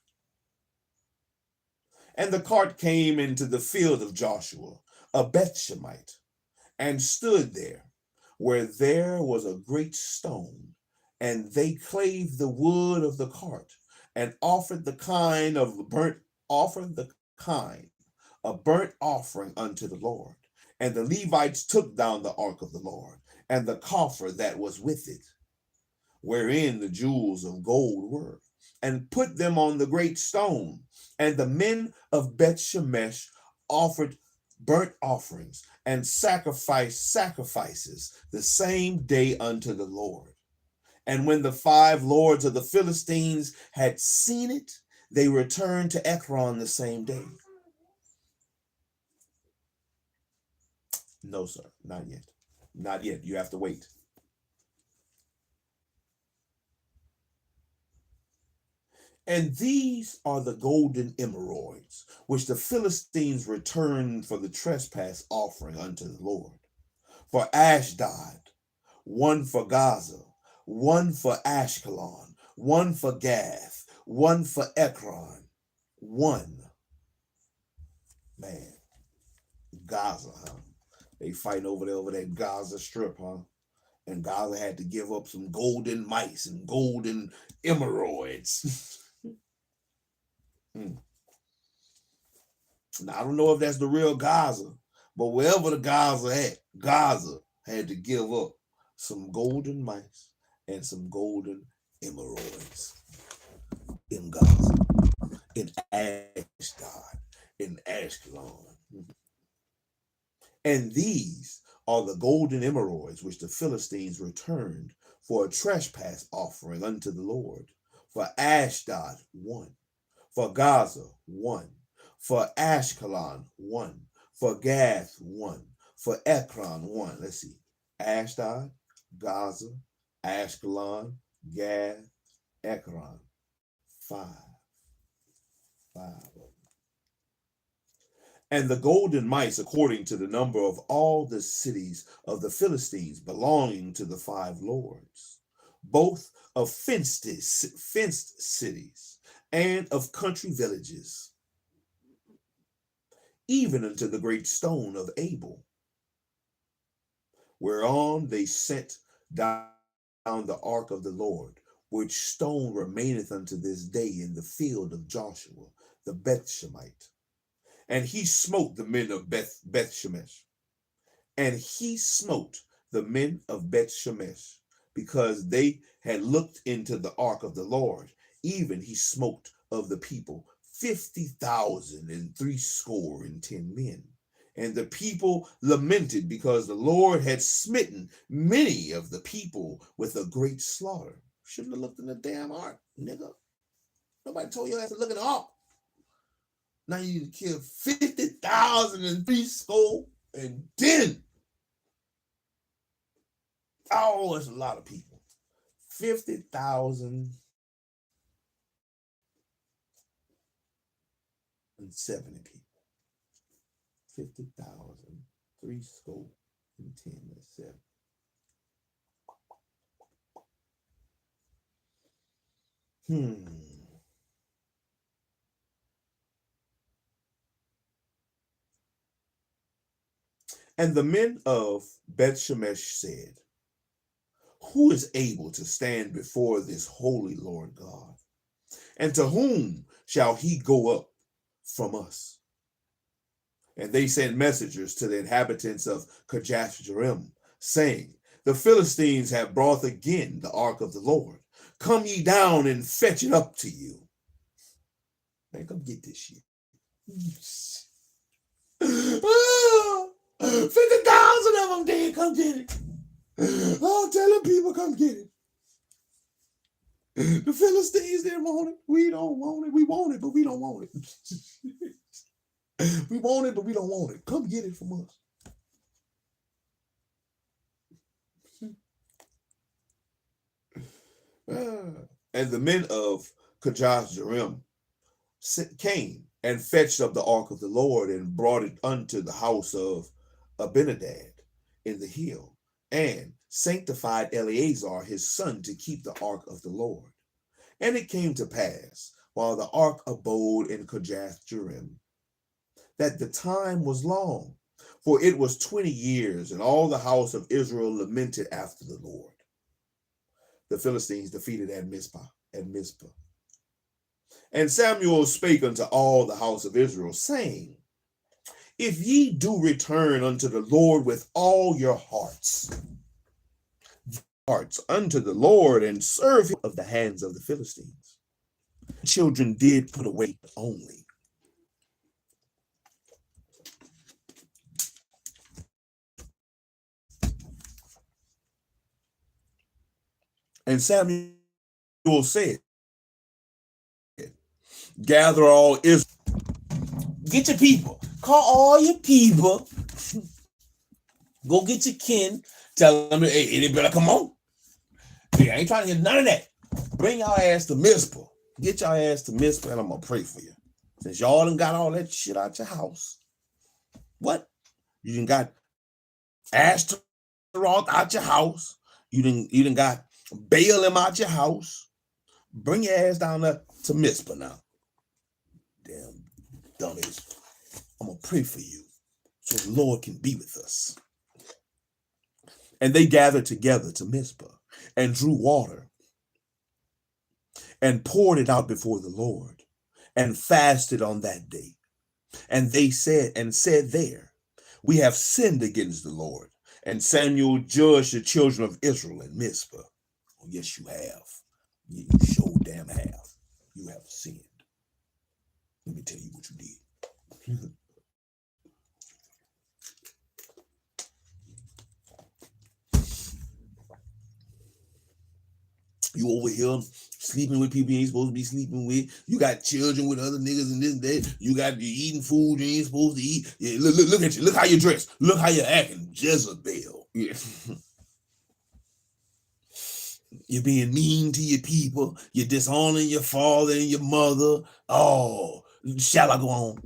And the cart came into the field of Joshua, a Beth-shemite, and stood there, where there was a great stone. And they clave the wood of the cart, and offered the kine a burnt offering unto the Lord. And the Levites took down the ark of the Lord, and the coffer that was with it, wherein the jewels of gold were, and put them on the great stone. And the men of Beth-shemesh offered burnt offerings and sacrificed sacrifices the same day unto the Lord. And when the 5 lords of the Philistines had seen it, they returned to Ekron the same day. No, sir, not yet. Not yet. You have to wait. And these are the golden emeroids, which the Philistines returned for the trespass offering unto the Lord. For Ashdod, 1 for Gaza, 1 for Ashkelon, 1 for Gath, 1 for Ekron, 1. Man, Gaza, huh? They fighting over there over that Gaza strip, huh? And Gaza had to give up some golden mice and golden emeroids. Now, I don't know if that's the real Gaza, but wherever the Gaza had to give up some golden mice and some golden emeroids in Gaza, in Ashdod, in Ashkelon. And these are the golden emeroids which the Philistines returned for a trespass offering unto the Lord. For Ashdod, 1. For Gaza, 1. For Ashkelon, 1. For Gath, 1. For Ekron, 1. Let's see. Ashdod, Gaza, Ashkelon, Gath, Ekron. 5. And the golden mice, according to the number of all the cities of the Philistines belonging to the 5 lords, both of fenced cities and of country villages, even unto the great stone of Abel, whereon they set down the ark of the Lord, which stone remaineth unto this day in the field of Joshua the Bethshemite. And he smote the men of Bethshemesh. And he smote the men of Bethshemesh, because they had looked into the ark of the Lord. Even he smote of the people 50,010 men. And the people lamented, because the Lord had smitten many of the people with a great slaughter. Shouldn't have looked in the damn ark, nigga. Nobody told you I had to look in the ark. Now you kill 50,010. Oh, it's a lot of people. 50,070 people. 50,310. And the men of Bethshemesh said, who is able to stand before this holy Lord God? And to whom shall he go up from us? And they sent messengers to the inhabitants of Kirjath-jearim, saying, the Philistines have brought again the ark of the Lord. Come ye down and fetch it up to you. Man, come get this shit. 50,000 of them dead. Come get it. Oh, tell them people come get it. The Philistines didn't want it. We don't want it. We want it, but we don't want it. We want it, but we don't want it. Come get it from us. And the men of Kirjath-jearim came and fetched up the ark of the Lord and brought it unto the house of Abinadab in the hill, and sanctified Eleazar his son to keep the ark of the Lord. And it came to pass, while the ark abode in Kirjath-jearim, that the time was long, for it was 20 years, and all the house of Israel lamented after the Lord. The Philistines defeated at Mizpah. And Samuel spake unto all the house of Israel, saying, if ye do return unto the Lord with all your hearts unto the Lord, and serve him of the hands of the Philistines. Children did put away only. And Samuel said, gather all Israel. Get your people. Call all your people. Go get your kin. Tell them, hey, they better come on. Hey, I ain't trying to hear none of that. Bring y'all ass to Mizpah. Get y'all ass to Mizpah, and I'm going to pray for you. Since y'all done got all that shit out your house. What? You done got Ashtaroth out your house. You done got Balaam out your house. Bring your ass down there to Mizpah now. Damn dummies. I'm going to pray for you so the Lord can be with us. And they gathered together to Mizpah and drew water and poured it out before the Lord and fasted on that day. And they said there, we have sinned against the Lord. And Samuel judged the children of Israel in Mizpah. Oh, yes, you have. You sure damn have. You have sinned. Let me tell you what you did. You over here sleeping with people you ain't supposed to be sleeping with. You got children with other niggas and this and that. You eating food you ain't supposed to eat. Yeah, look at you. Look how you dress. Look how you're acting. Jezebel. Yeah. You're being mean to your people. You're dishonoring your father and your mother. Oh, shall I go on?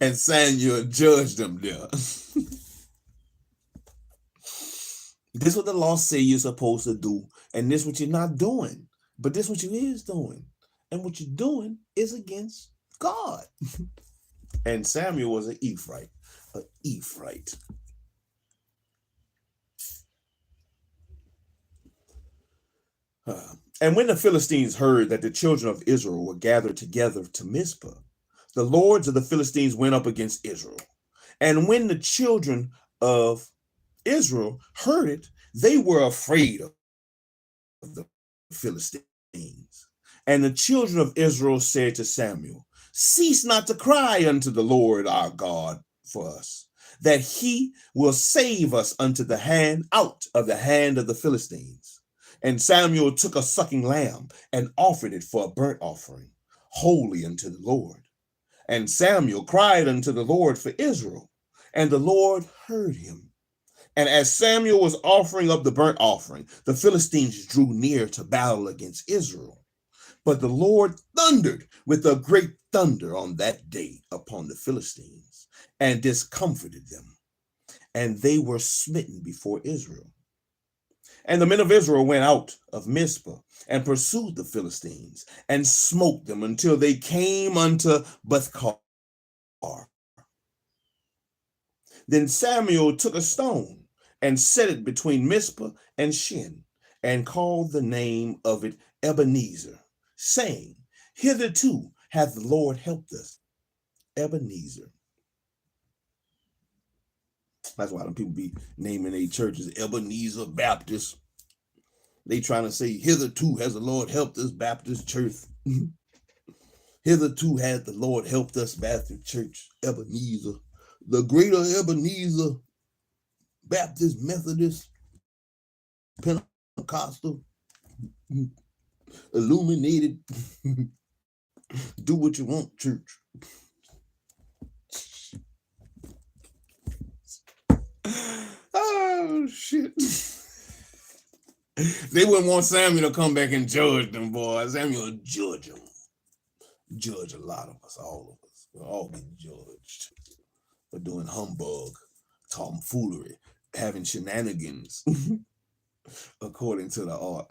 And Samuel judged them there. This is what the law say you're supposed to do, and this is what you're not doing. But this is what you is doing. And what you're doing is against God. And Samuel was an Ephraite. An Ephraite. And when the Philistines heard that the children of Israel were gathered together to Mizpah, the lords of the Philistines went up against Israel. And when the children of Israel heard it, they were afraid of the Philistines. And the children of Israel said to Samuel, cease not to cry unto the Lord our God for us, that he will save us unto the hand out of the hand of the Philistines. And Samuel took a sucking lamb and offered it for a burnt offering, holy unto the Lord. And Samuel cried unto the Lord for Israel, and the Lord heard him. And as Samuel was offering up the burnt offering, the Philistines drew near to battle against Israel. But the Lord thundered with a great thunder on that day upon the Philistines, and discomfited them, and they were smitten before Israel. And the men of Israel went out of Mizpah and pursued the Philistines, and smote them until they came unto Bethkar. Then Samuel took a stone and set it between Mizpah and Shin, and called the name of it Ebenezer, saying, hitherto hath the Lord helped us. Ebenezer. That's why them people be naming their churches Ebenezer Baptist. They trying to say, hitherto has the Lord helped us, Baptist Church. Hitherto has the Lord helped us, Baptist Church, Ebenezer. The greater Ebenezer, Baptist, Methodist, Pentecostal, illuminated, do what you want, church. Oh, shit. They wouldn't want Samuel to come back and judge them, boys. Samuel judge them. Judge a lot of us, all of us. We'll all get judged for doing humbug, tomfoolery, having shenanigans. According to the art.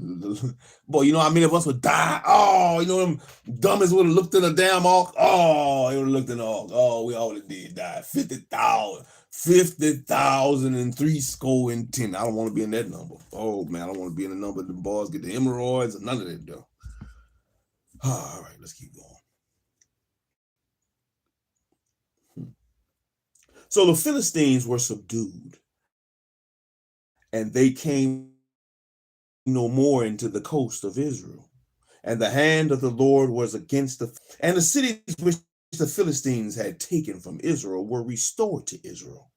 Boy, you know how many of us would die? Oh, you know them dummies would have looked in the damn ark. Oh, they would have looked in the ark. Oh, we already did die. 50,000. 50,000 and 70. I don't want to be in that number. Oh, man, I don't want to be in the number of the boys get the hemorrhoids and none of that, though. All right, let's keep going. So the Philistines were subdued, and they came no more into the coast of Israel. And the hand of the Lord was against and the cities which the Philistines had taken from Israel were restored to Israel,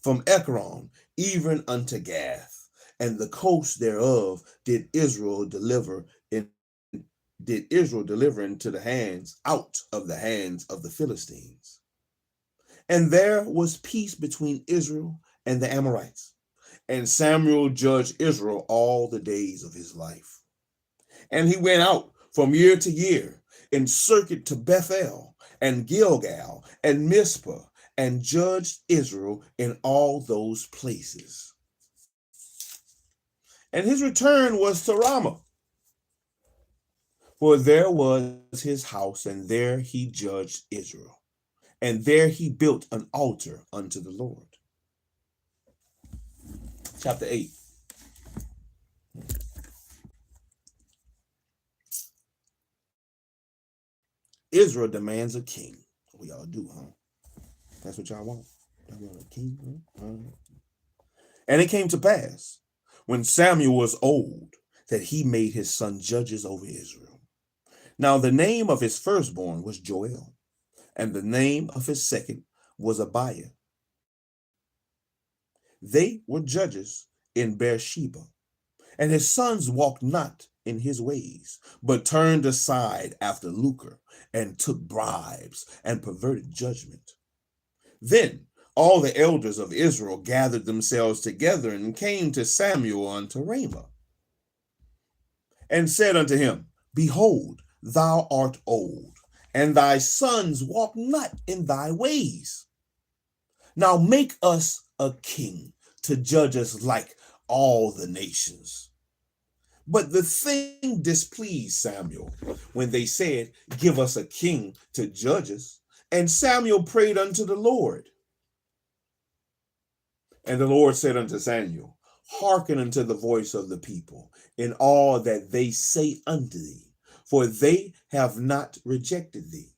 from Ekron even unto Gath, and the coast thereof did Israel deliver into the hands out of the hands of the Philistines. And there was peace between Israel and the Amorites. And Samuel judged Israel all the days of his life. And he went out from year to year in circuit to Bethel and Gilgal and Mizpah, and judged Israel in all those places. And his return was to Ramah, for there was his house, and there he judged Israel. And there he built an altar unto the Lord. Chapter 8. Israel demands a king. We all do, huh? That's what y'all want. Y'all want a king, huh? And it came to pass, when Samuel was old, that he made his son judges over Israel. Now the name of his firstborn was Joel, and the name of his second was Abiah. They were judges in Beersheba, and his sons walked not in his ways, but turned aside after lucre, and took bribes, and perverted judgment. Then all the elders of Israel gathered themselves together, and came to Samuel unto Ramah, and said unto him, behold, thou art old, and thy sons walk not in thy ways. Now make us a king to judge us like all the nations. But the thing displeased Samuel when they said, give us a king to judge us, And Samuel prayed unto the Lord. And the Lord said unto Samuel, hearken unto the voice of the people in all that they say unto thee, for they have not rejected thee,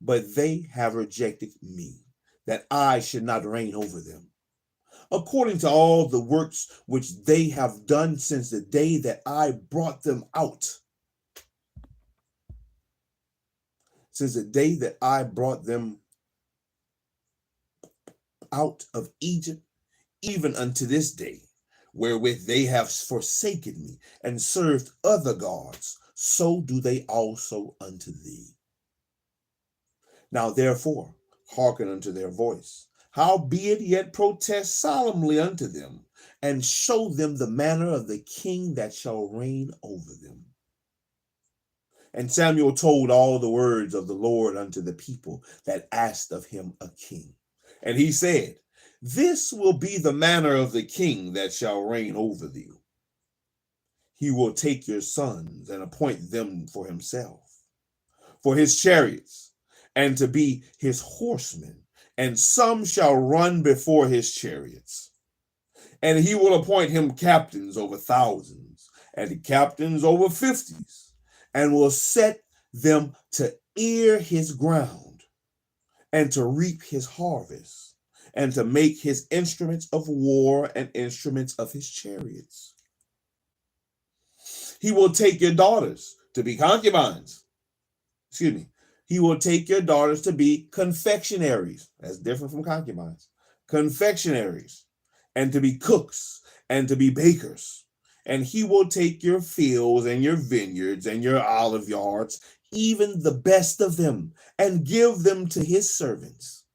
but they have rejected me, that I should not reign over them, according to all the works which they have done since the day that I brought them out. Since the day that I brought them out of Egypt, even unto this day, wherewith they have forsaken me and served other gods, so do they also unto thee. Now therefore, hearken unto their voice, howbeit yet protest solemnly unto them, and show them the manner of the king that shall reign over them. And Samuel told all the words of the Lord unto the people that asked of him a king. And he said, this will be the manner of the king that shall reign over thee. He will take your sons and appoint them for himself, for his chariots, and to be his horsemen, and some shall run before his chariots. And he will appoint him captains over thousands, and captains over fifties, and will set them to ear his ground, and to reap his harvest, and to make his instruments of war and instruments of his chariots. He will take your daughters to be concubines. He will take your daughters to be confectionaries. That's different from concubines. Confectionaries, and to be cooks, and to be bakers. And he will take your fields and your vineyards and your olive yards, even the best of them, and give them to his servants.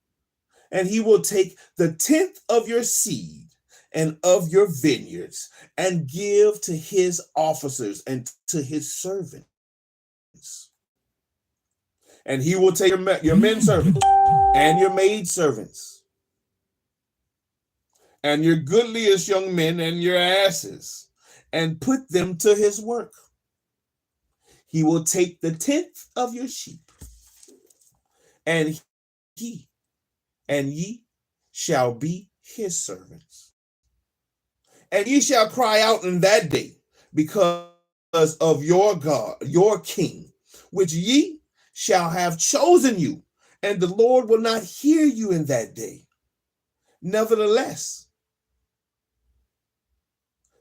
And he will take the tenth of your seed and of your vineyards, and give to his officers and to his servants. And he will take your men servants and your maid servants, and your goodliest young men and your asses, and put them to his work. He will take the tenth of your sheep, and ye shall be his servants. And ye shall cry out in that day because of your God, your king, which ye shall have chosen you, and the Lord will not hear you in that day. Nevertheless,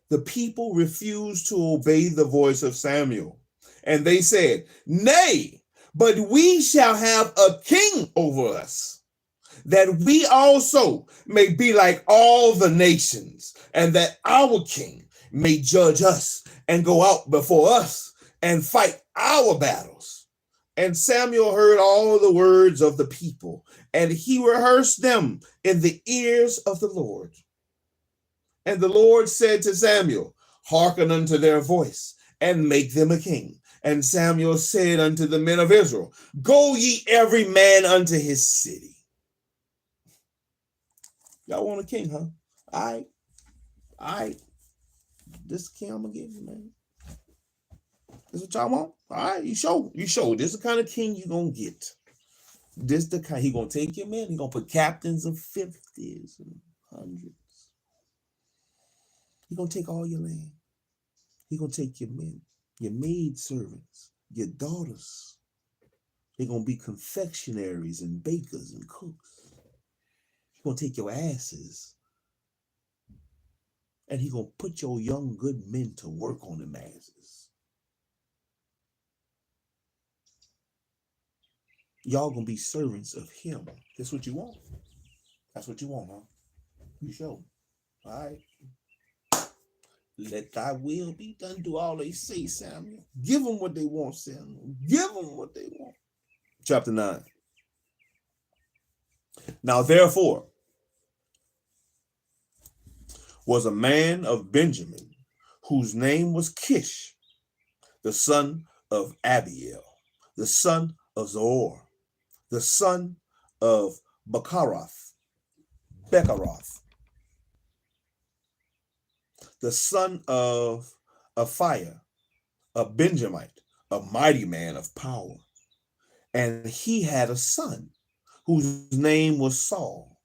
the people refused to obey the voice of Samuel, and they said, nay, but we shall have a king over us, that we also may be like all the nations, and that our king may judge us and go out before us and fight our battles. And Samuel heard all the words of the people, and he rehearsed them in the ears of the Lord. And the Lord said to Samuel, hearken unto their voice, and make them a king. And Samuel said unto the men of Israel, go ye every man unto his city. Y'all want a king, huh? All right. This king I'm gonna give you, man. This what y'all want? All right, you show. This is the kind of king you gonna get. This the kind he gonna take your men. He gonna put captains of 50s and 100s. He gonna take all your land. He gonna take your men, your maid servants, your daughters. They're gonna be confectionaries and bakers and cooks. He gonna take your asses, and he gonna put your young good men to work on them asses. Y'all gonna be servants of him. That's what you want. That's what you want, huh? You show. All right. Let thy will be done. Do all they say, Samuel. Give them what they want, Samuel. Give them what they want. Chapter 9. Now therefore was a man of Benjamin, whose name was Kish, the son of Abiel, the son of Zor, the son of Becharath, the son of Aphiah, a Benjamite, a mighty man of power. And he had a son whose name was Saul,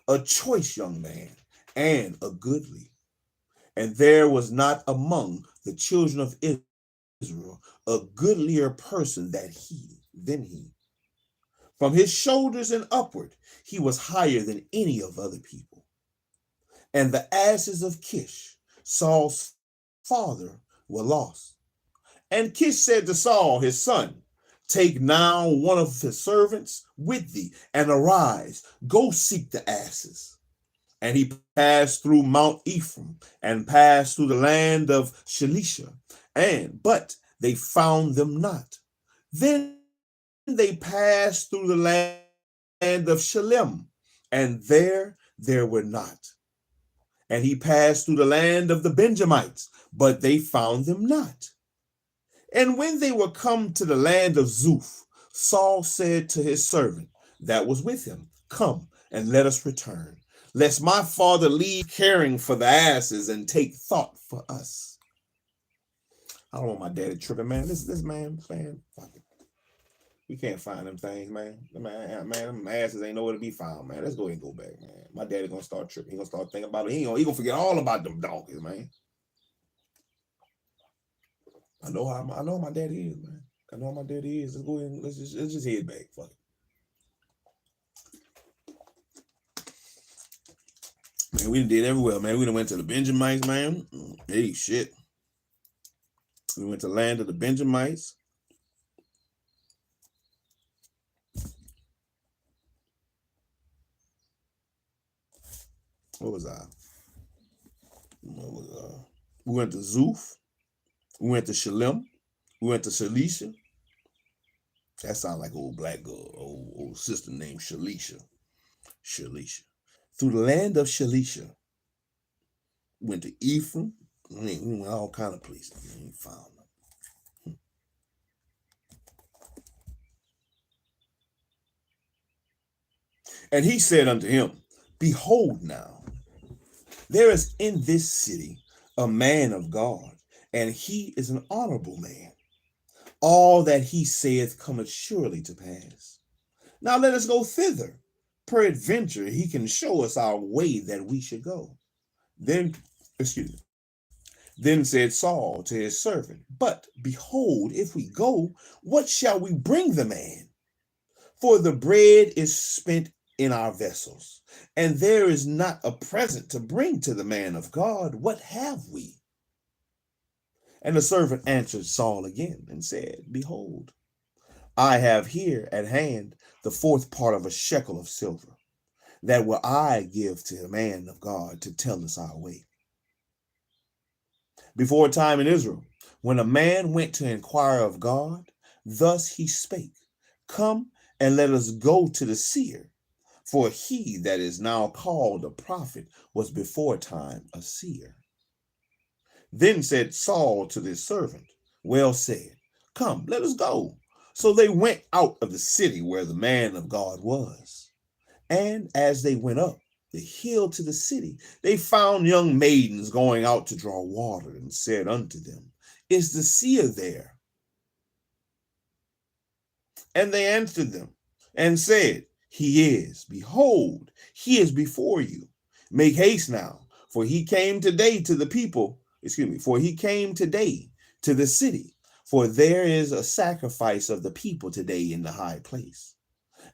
a choice young man and a goodly. And there was not among the children of Israel a goodlier person than he. From his shoulders and upward, he was higher than any of other people. And the asses of Kish, Saul's father, were lost. And Kish said to Saul, his son, take now one of his servants with thee, and arise, go seek the asses. And he passed through Mount Ephraim, and passed through the land of Shalisha, but they found them not. Then they passed through the land of Shalem, and there were not. And he passed through the land of the Benjamites, but they found them not. And when they were come to the land of Zuph, Saul said to his servant that was with him, come and let us return, lest my father leave caring for the asses and take thought for us. I don't want my daddy tripping, man. This man, fuck it. We can't find them things, man. Man, them asses ain't nowhere to be found, man. Let's go ahead and go back, man. My daddy gonna start tripping. He gonna start thinking about it. He gonna forget all about them donkeys, man. I know how my daddy is, man. I know how my daddy is. Let's go ahead and let's just head back. Fuck it. Man, we did everywhere, man. We done went to the Benjamites, man. Hey, shit. We went to the land of the Benjamites. What was I? We went to Zuph. We went to Shalem. We went to Shalisha. That sounds like old black girl, old sister named Shalisha. Shalisha. Through the land of Shalisha. Went to Ephraim. We went all kind of places. We found them. And he said unto him, behold now, there is in this city a man of God, and he is an honorable man. All that he saith cometh surely to pass. Now let us go thither. Peradventure he can show us our way that we should go. Then said Saul to his servant, but behold, if we go, what shall we bring the man? For the bread is spent in our vessels, and there is not a present to bring to the man of God. What have we? And the servant answered Saul again and said, behold, I have here at hand the fourth part of a shekel of silver, that will I give to the man of God to tell us our way. Before a time in Israel, when a man went to inquire of God, thus he spake, come and let us go to the seer, for he that is now called a prophet was before time a seer. Then said Saul to his servant, well said, come, let us go. So they went out of the city where the man of God was. And as they went up the hill to the city, they found young maidens going out to draw water, and said unto them, is the seer there? And they answered them and said, he is. Behold, he is before you. Make haste now, for he came today to the people. For he came today to the city, for there is a sacrifice of the people today in the high place.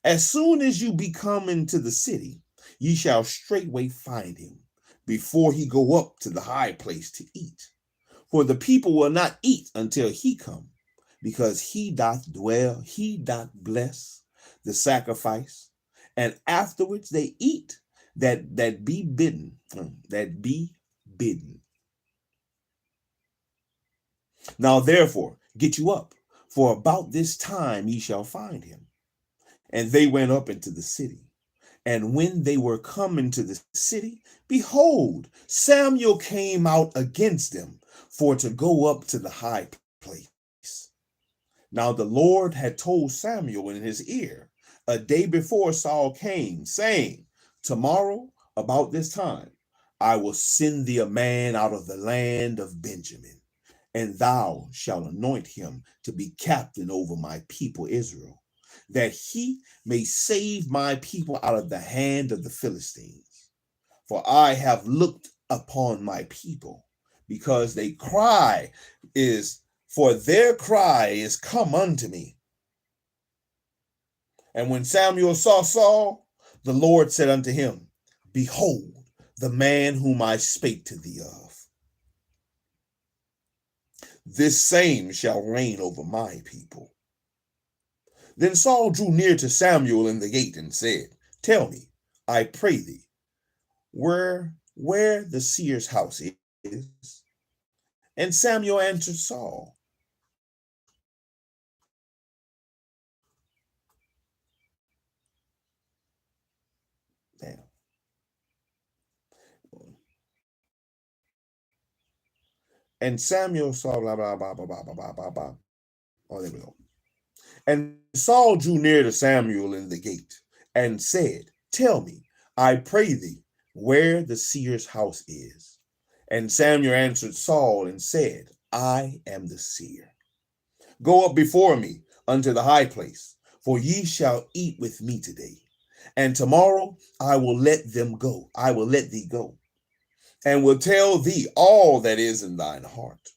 As soon as you be come into the city, ye shall straightway find him, before he go up to the high place to eat. For the people will not eat until he come, because he doth bless the sacrifice, and afterwards they eat that be bidden. Now therefore get you up, for about this time ye shall find him. And they went up into the city. And when they were come into the city, behold, Samuel came out against them for to go up to the high place. Now the Lord had told Samuel in his ear a day before Saul came, saying, tomorrow about this time I will send thee a man out of the land of Benjamin, and thou shalt anoint him to be captain over my people Israel. that he may save my people out of the hand of the Philistines. For I have looked upon my people, because their cry is come unto me. And when Samuel saw Saul, the Lord said unto him, Behold, the man whom I spake to thee of. This same shall reign over my people. Then Saul drew near to Samuel in the gate and said, Tell me, I pray thee, where the seer's house is. And Samuel answered Saul, Damn. And Samuel saw blah, blah, blah, blah, blah, blah, blah, blah. Oh, there we go. And Saul drew near to Samuel in the gate and said, Tell me, I pray thee, where the seer's house is. And Samuel answered Saul and said, I am the seer. Go up before me unto the high place, for ye shall eat with me today. And tomorrow I will let them go. I will let thee go, and will tell thee all that is in thine heart.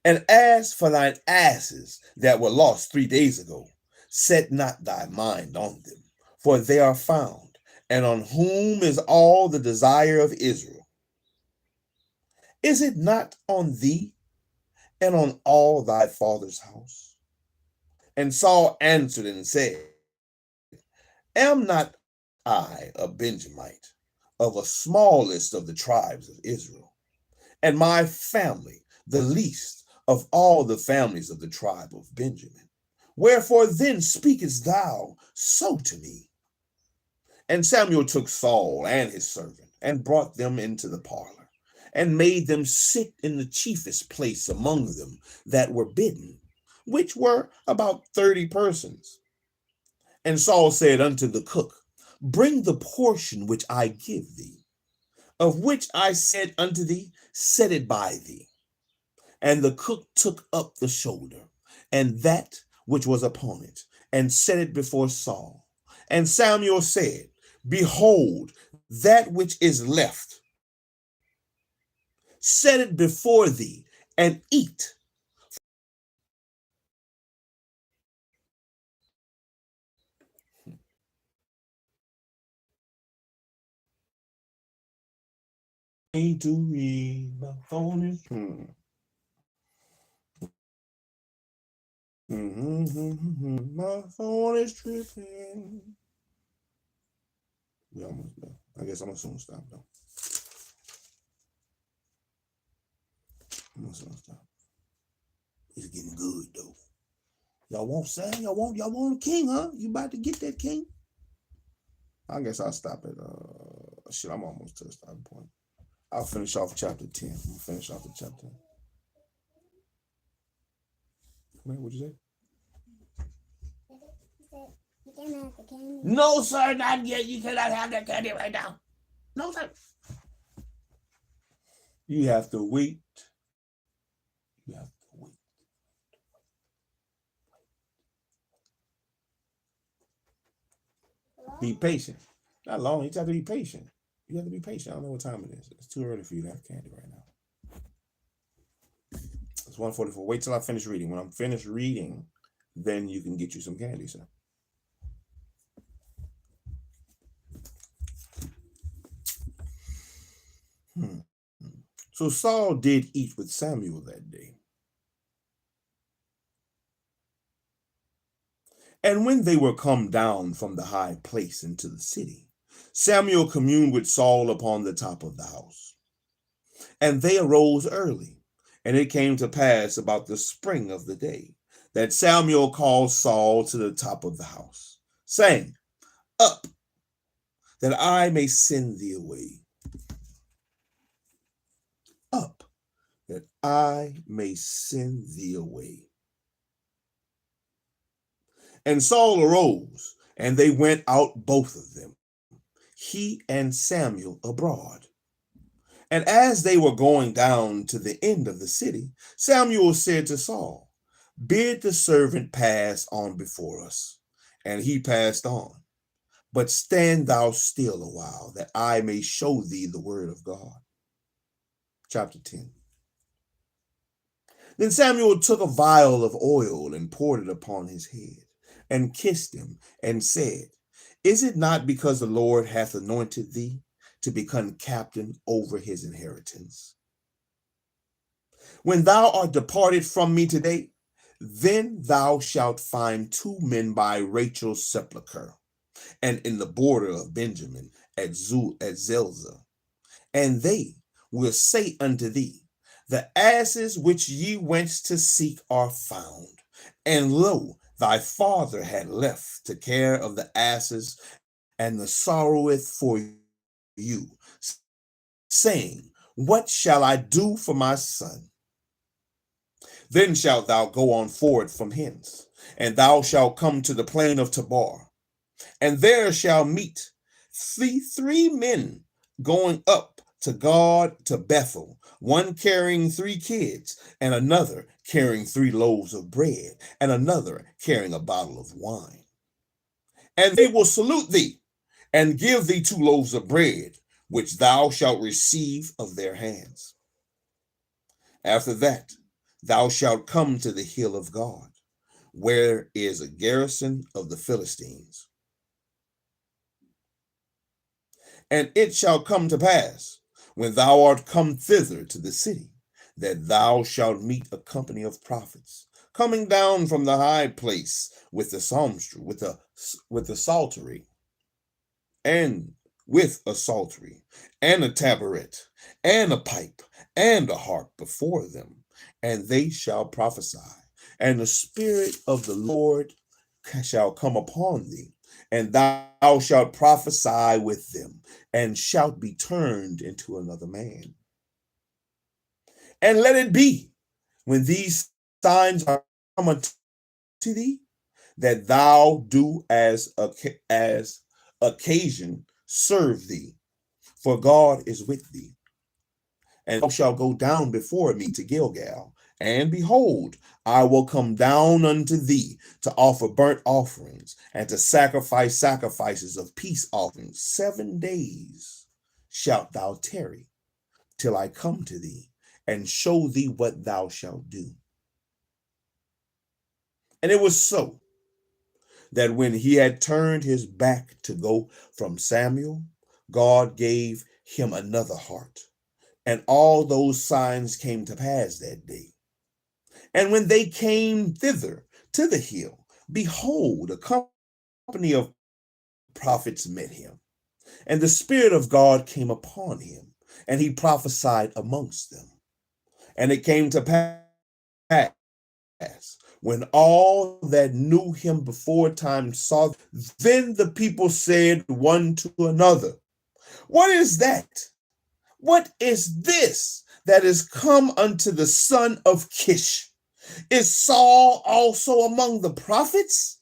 And as for thine asses that were lost 3 days ago, set not thy mind on them, for they are found, and on whom is all the desire of Israel. Is it not on thee and on all thy father's house? And Saul answered and said, Am not I a Benjamite, of a smallest of the tribes of Israel, and my family the least of all the families of the tribe of Benjamin? Wherefore then speakest thou so to me? And Samuel took Saul and his servant, and brought them into the parlor, and made them sit in the chiefest place among them that were bidden, which were about 30 persons. And Saul said unto the cook, Bring the portion which I give thee, of which I said unto thee, Set it by thee. And the cook took up the shoulder, and that which was upon it, and set it before Saul. And Samuel said, Behold, that which is left, set it before thee, and eat. Need to read my phone is my phone is tripping. We almost done. I guess I'm gonna soon stop though. I'm gonna soon stop. It's getting good though. Y'all want Sam? Y'all want a king, huh? You about to get that king? I guess I'll stop at shit. I'm almost to the stopping point. I'll finish off chapter 10. I'm gonna finish off the chapter. What'd you say? You can have the candy. No, sir, not yet. You cannot have that candy right now. No, sir. You have to wait. You have to wait. Be patient. Not long. You just have to be patient. You have to be patient. I don't know what time it is. It's too early for you to have candy right now. It's 1:44. Wait till I finish reading. When I'm finished reading, then you can get you some candy, sir. So Saul did eat with Samuel that day. And when they were come down from the high place into the city, Samuel communed with Saul upon the top of the house. And they arose early, and it came to pass about the spring of the day that Samuel called Saul to the top of the house, saying, Up, that I may send thee away. Up, that I may send thee away. And Saul arose, and they went out both of them, he and Samuel abroad. And as they were going down to the end of the city, Samuel said to Saul, Bid the servant pass on before us. And he passed on. But stand thou still a while, that I may show thee the word of God. Chapter 10. Then Samuel took a vial of oil and poured it upon his head, and kissed him, and said, Is it not because the Lord hath anointed thee to become captain over his inheritance? When thou art departed from me today, then thou shalt find 2 men by Rachel's sepulchre, and in the border of Benjamin at Zelzah. And they will say unto thee, The asses which ye went to seek are found. And lo, thy father had left the care of the asses, and the sorroweth for you, saying, What shall I do for my son? Then shalt thou go on forward from hence, and thou shalt come to the plain of Tabor. And there shall meet thee 3 men going up to God to Bethel, one carrying 3 kids, and another carrying 3 loaves of bread, and another carrying a bottle of wine. And they will salute thee, and give thee 2 loaves of bread, which thou shalt receive of their hands. After that, thou shalt come to the hill of God, where is a garrison of the Philistines. And it shall come to pass, when thou art come thither to the city, that thou shalt meet a company of prophets, coming down from the high place with the psalmistry, with the psaltery, and with a psaltery, and a tabret, and a pipe, and a harp before them, and they shall prophesy. And the Spirit of the Lord shall come upon thee, and thou shalt prophesy with them, and shalt be turned into another man. And let it be, when these signs are come unto thee, that thou do as occasion serve thee, for God is with thee. And thou shalt go down before me to Gilgal, and behold, I will come down unto thee to offer burnt offerings, and to sacrifice sacrifices of peace offerings. 7 days shalt thou tarry, till I come to thee, and show thee what thou shalt do. And it was so, that when he had turned his back to go from Samuel, God gave him another heart. And all those signs came to pass that day. And when they came thither to the hill, behold, a company of prophets met him. And the Spirit of God came upon him, and he prophesied amongst them. And it came to pass, when all that knew him before time saw, then the people said one to another, What is that? What is this that is come unto the son of Kish? Is Saul also among the prophets?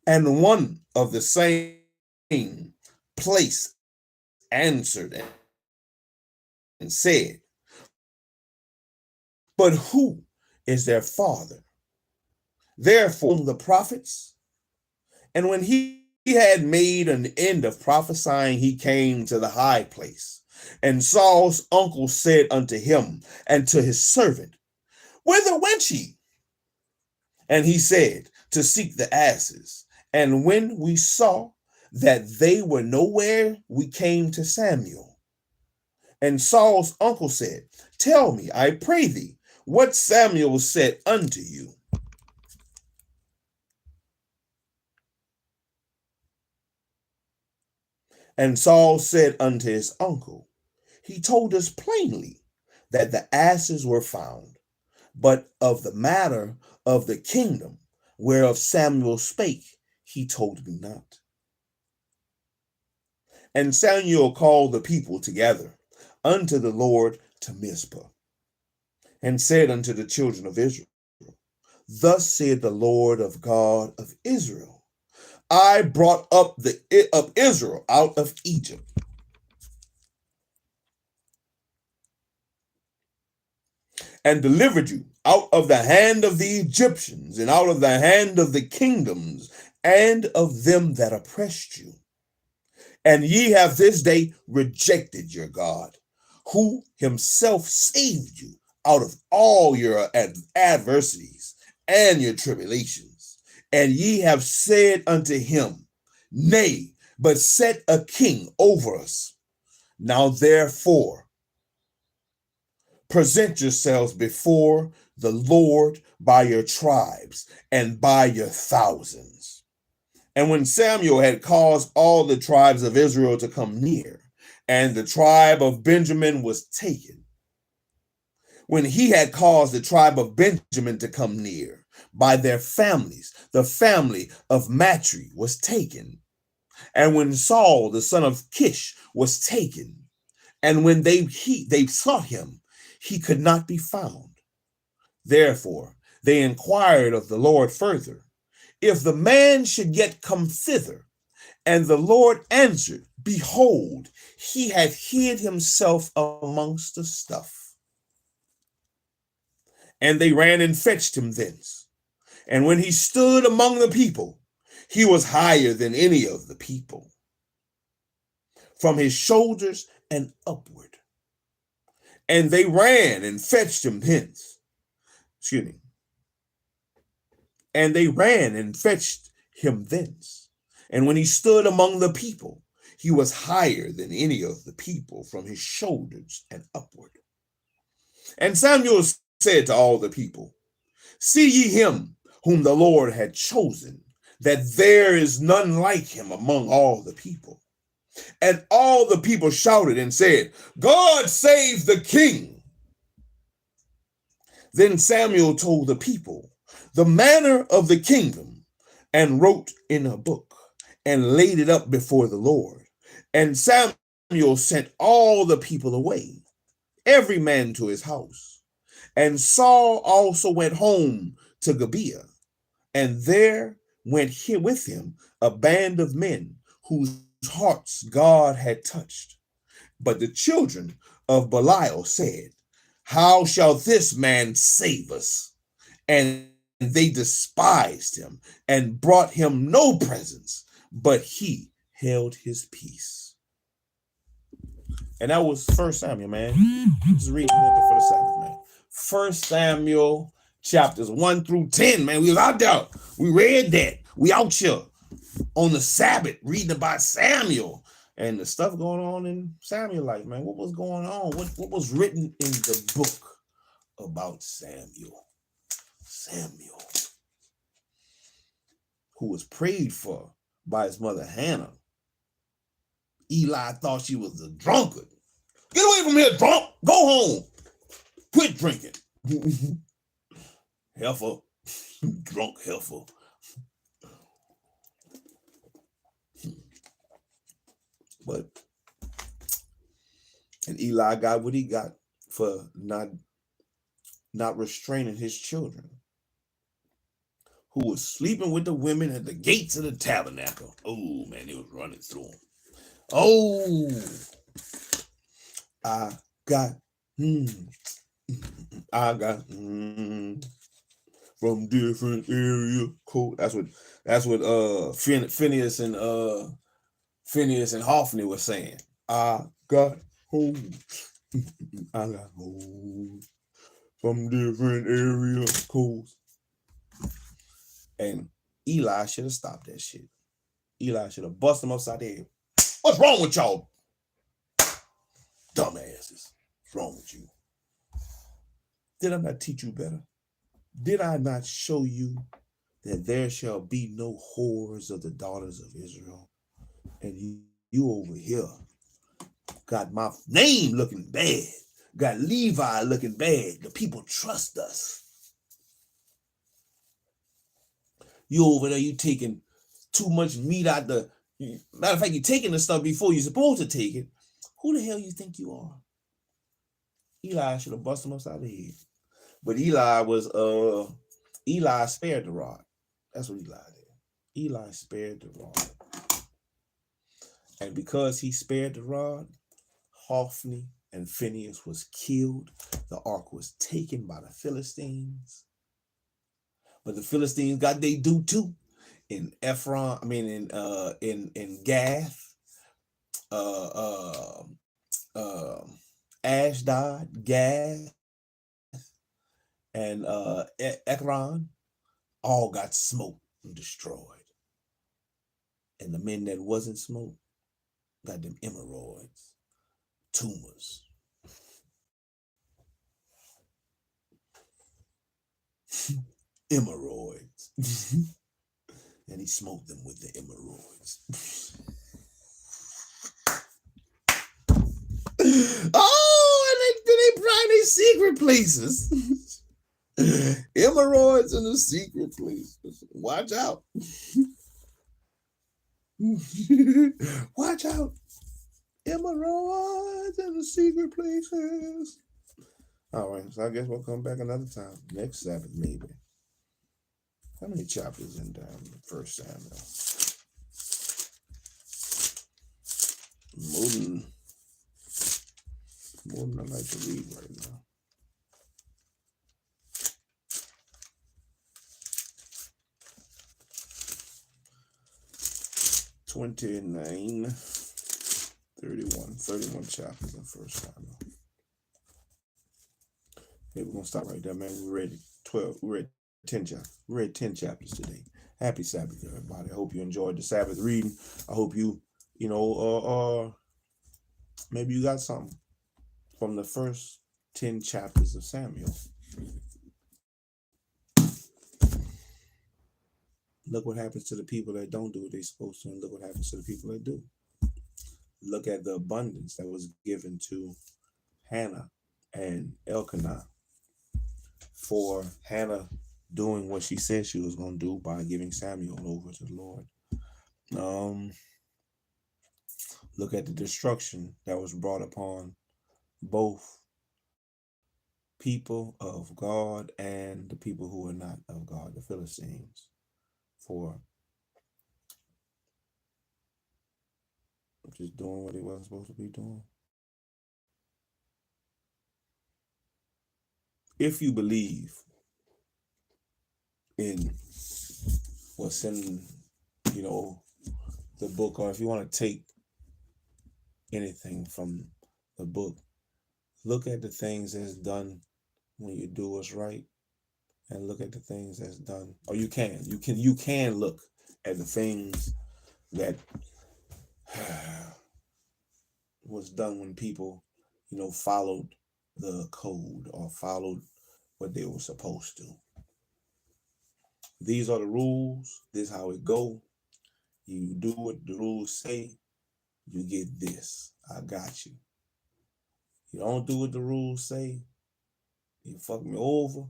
And one of the same place answered and said, But who is their father? Therefore, the prophets. And when he had made an end of prophesying, he came to the high place. And Saul's uncle said unto him and to his servant, Whither went ye? And he said, To seek the asses. And when we saw that they were nowhere, we came to Samuel. And Saul's uncle said, Tell me, I pray thee, what Samuel said unto you. And Saul said unto his uncle, He told us plainly that the asses were found, but of the matter of the kingdom whereof Samuel spake, he told me not. And Samuel called the people together unto the Lord to Mizpah, and said unto the children of Israel, Thus said the Lord of God of Israel, I brought up of Israel out of Egypt. and delivered you out of the hand of the Egyptians and out of the hand of the kingdoms and of them that oppressed you. And ye have this day rejected your God, who himself saved you out of all your adversities and your tribulations. And ye have said unto him, Nay, but set a king over us. Now therefore, present yourselves before the Lord by your tribes and by your thousands. And when Samuel had caused all the tribes of Israel to come near, and the tribe of Benjamin was taken, when he had caused the tribe of Benjamin to come near, by their families, the family of Matri was taken. And when Saul, the son of Kish, was taken, and when they sought him, he could not be found. Therefore, they inquired of the Lord further, if the man should yet come thither. And the Lord answered, Behold, he hath hid himself amongst the stuff. And they ran and fetched him thence. And when he stood among the people, he was higher than any of the people, from his shoulders and upward. And they ran and fetched him hence. Excuse me. And they ran and fetched him thence. And when he stood among the people, he was higher than any of the people, from his shoulders and upward. And Samuel said to all the people, See ye him whom the Lord had chosen, that there is none like him among all the people. And all the people shouted and said, God save the king. Then Samuel told the people the manner of the kingdom, and wrote in a book, and laid it up before the Lord. And Samuel sent all the people away, every man to his house. And Saul also went home to Gibeah, and there went here with him a band of men whose hearts God had touched. But the children of Belial said, How shall this man save us? And they despised him and brought him no presents, but he held his peace. And that was 1 Samuel, man. Just reading a little bit for the Sabbath, man. 1 Samuel chapters 1 through 10, man. We was out there. We read that. We out here on the Sabbath reading about Samuel and the stuff going on in Samuel life, man. What was going on? What was written in the book about Samuel? Samuel, who was prayed for by his mother Hannah. Eli thought she was a drunkard. Get away from here, drunk. Go home. Quit drinking. Heifer. Drunk heifer. And Eli got what he got for not restraining his children, who was sleeping with the women at the gates of the tabernacle. Oh, man, they was running through them. Oh, I got from different area code. That's what Phineas and Hophni was saying. I got hoes. I got hoes from different area codes. And Eli should have stopped that shit. Eli should have busted him upside the head. What's wrong with y'all? Dumbasses. What's wrong with you? Did I not teach you better? Did I not show you that there shall be no whores of the daughters of Israel? And you over here got my name looking bad. Got Levi looking bad. The people trust us. You over there, you taking too much meat out the... Matter of fact, you're taking the stuff before you're supposed to take it. Who the hell you think you are? Eli should have busted him upside the head. But Eli spared the rod. That's what Eli did. Eli spared the rod. And because he spared the rod, Hophni and Phineas was killed. The ark was taken by the Philistines. But the Philistines got they due too. In Gath, Ashdod, Gath, and Ekron, all got smoked and destroyed. And the men that wasn't smoked got them hemorrhoids, tumors. Hemorrhoids. And he smoked them with the hemorrhoids. Oh, and they find these secret places. Hemorrhoids in the secret places. Watch out. Watch out. Hemorrhoids in the secret places. All right, so I guess we'll come back another time. Next Sabbath, maybe. How many chapters in First Samuel? More than I like to read right now. (29, 31 chapters in First Samuel. Okay, we're gonna stop right there, man. We read 10 chapters. We read 10 chapters today. Happy Sabbath, everybody. I hope you enjoyed the Sabbath reading. I hope you, maybe you got something from the first 10 chapters of Samuel. Look what happens to the people that don't do what they're supposed to, and look what happens to the people that do. Look at the abundance that was given to Hannah and Elkanah for Hannah doing what she said she was going to do by giving Samuel over to the Lord. Look at the destruction that was brought upon both people of God and the people who are not of God, the Philistines, for just doing what he wasn't supposed to be doing. If you believe in what's in, the book, or if you want to take anything from the book, look at the things that's done when you do what's right, and look at the things that's done, or you can look at the things that was done when people, followed the code or followed what they were supposed to. These are the rules. This is how it go. You do what the rules say, you get this. I got you. You don't do what the rules say, you fuck me over,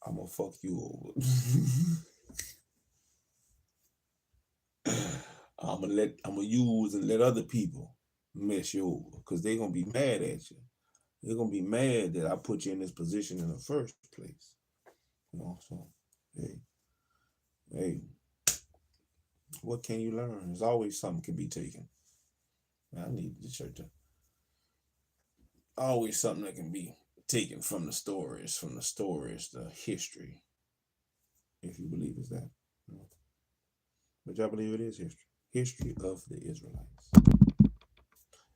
I'm gonna fuck you over. I'm gonna use and let other people mess you over, because they're gonna be mad at you. They're gonna be mad that I put you in this position in the first place. So hey, what can you learn? There's always something can be taken. I need the church. Always something that can be taken from the stories, the history. If you believe it's that. But I believe it is history. History of the Israelites.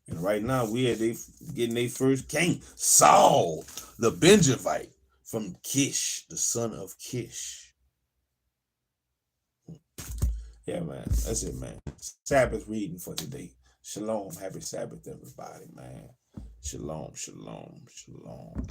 And right now they getting their first king, Saul, the Benjamite from Kish, the son of Kish. Yeah, man. That's it, man. Sabbath reading for today. Shalom. Happy Sabbath, everybody, man. Shalom, shalom, shalom.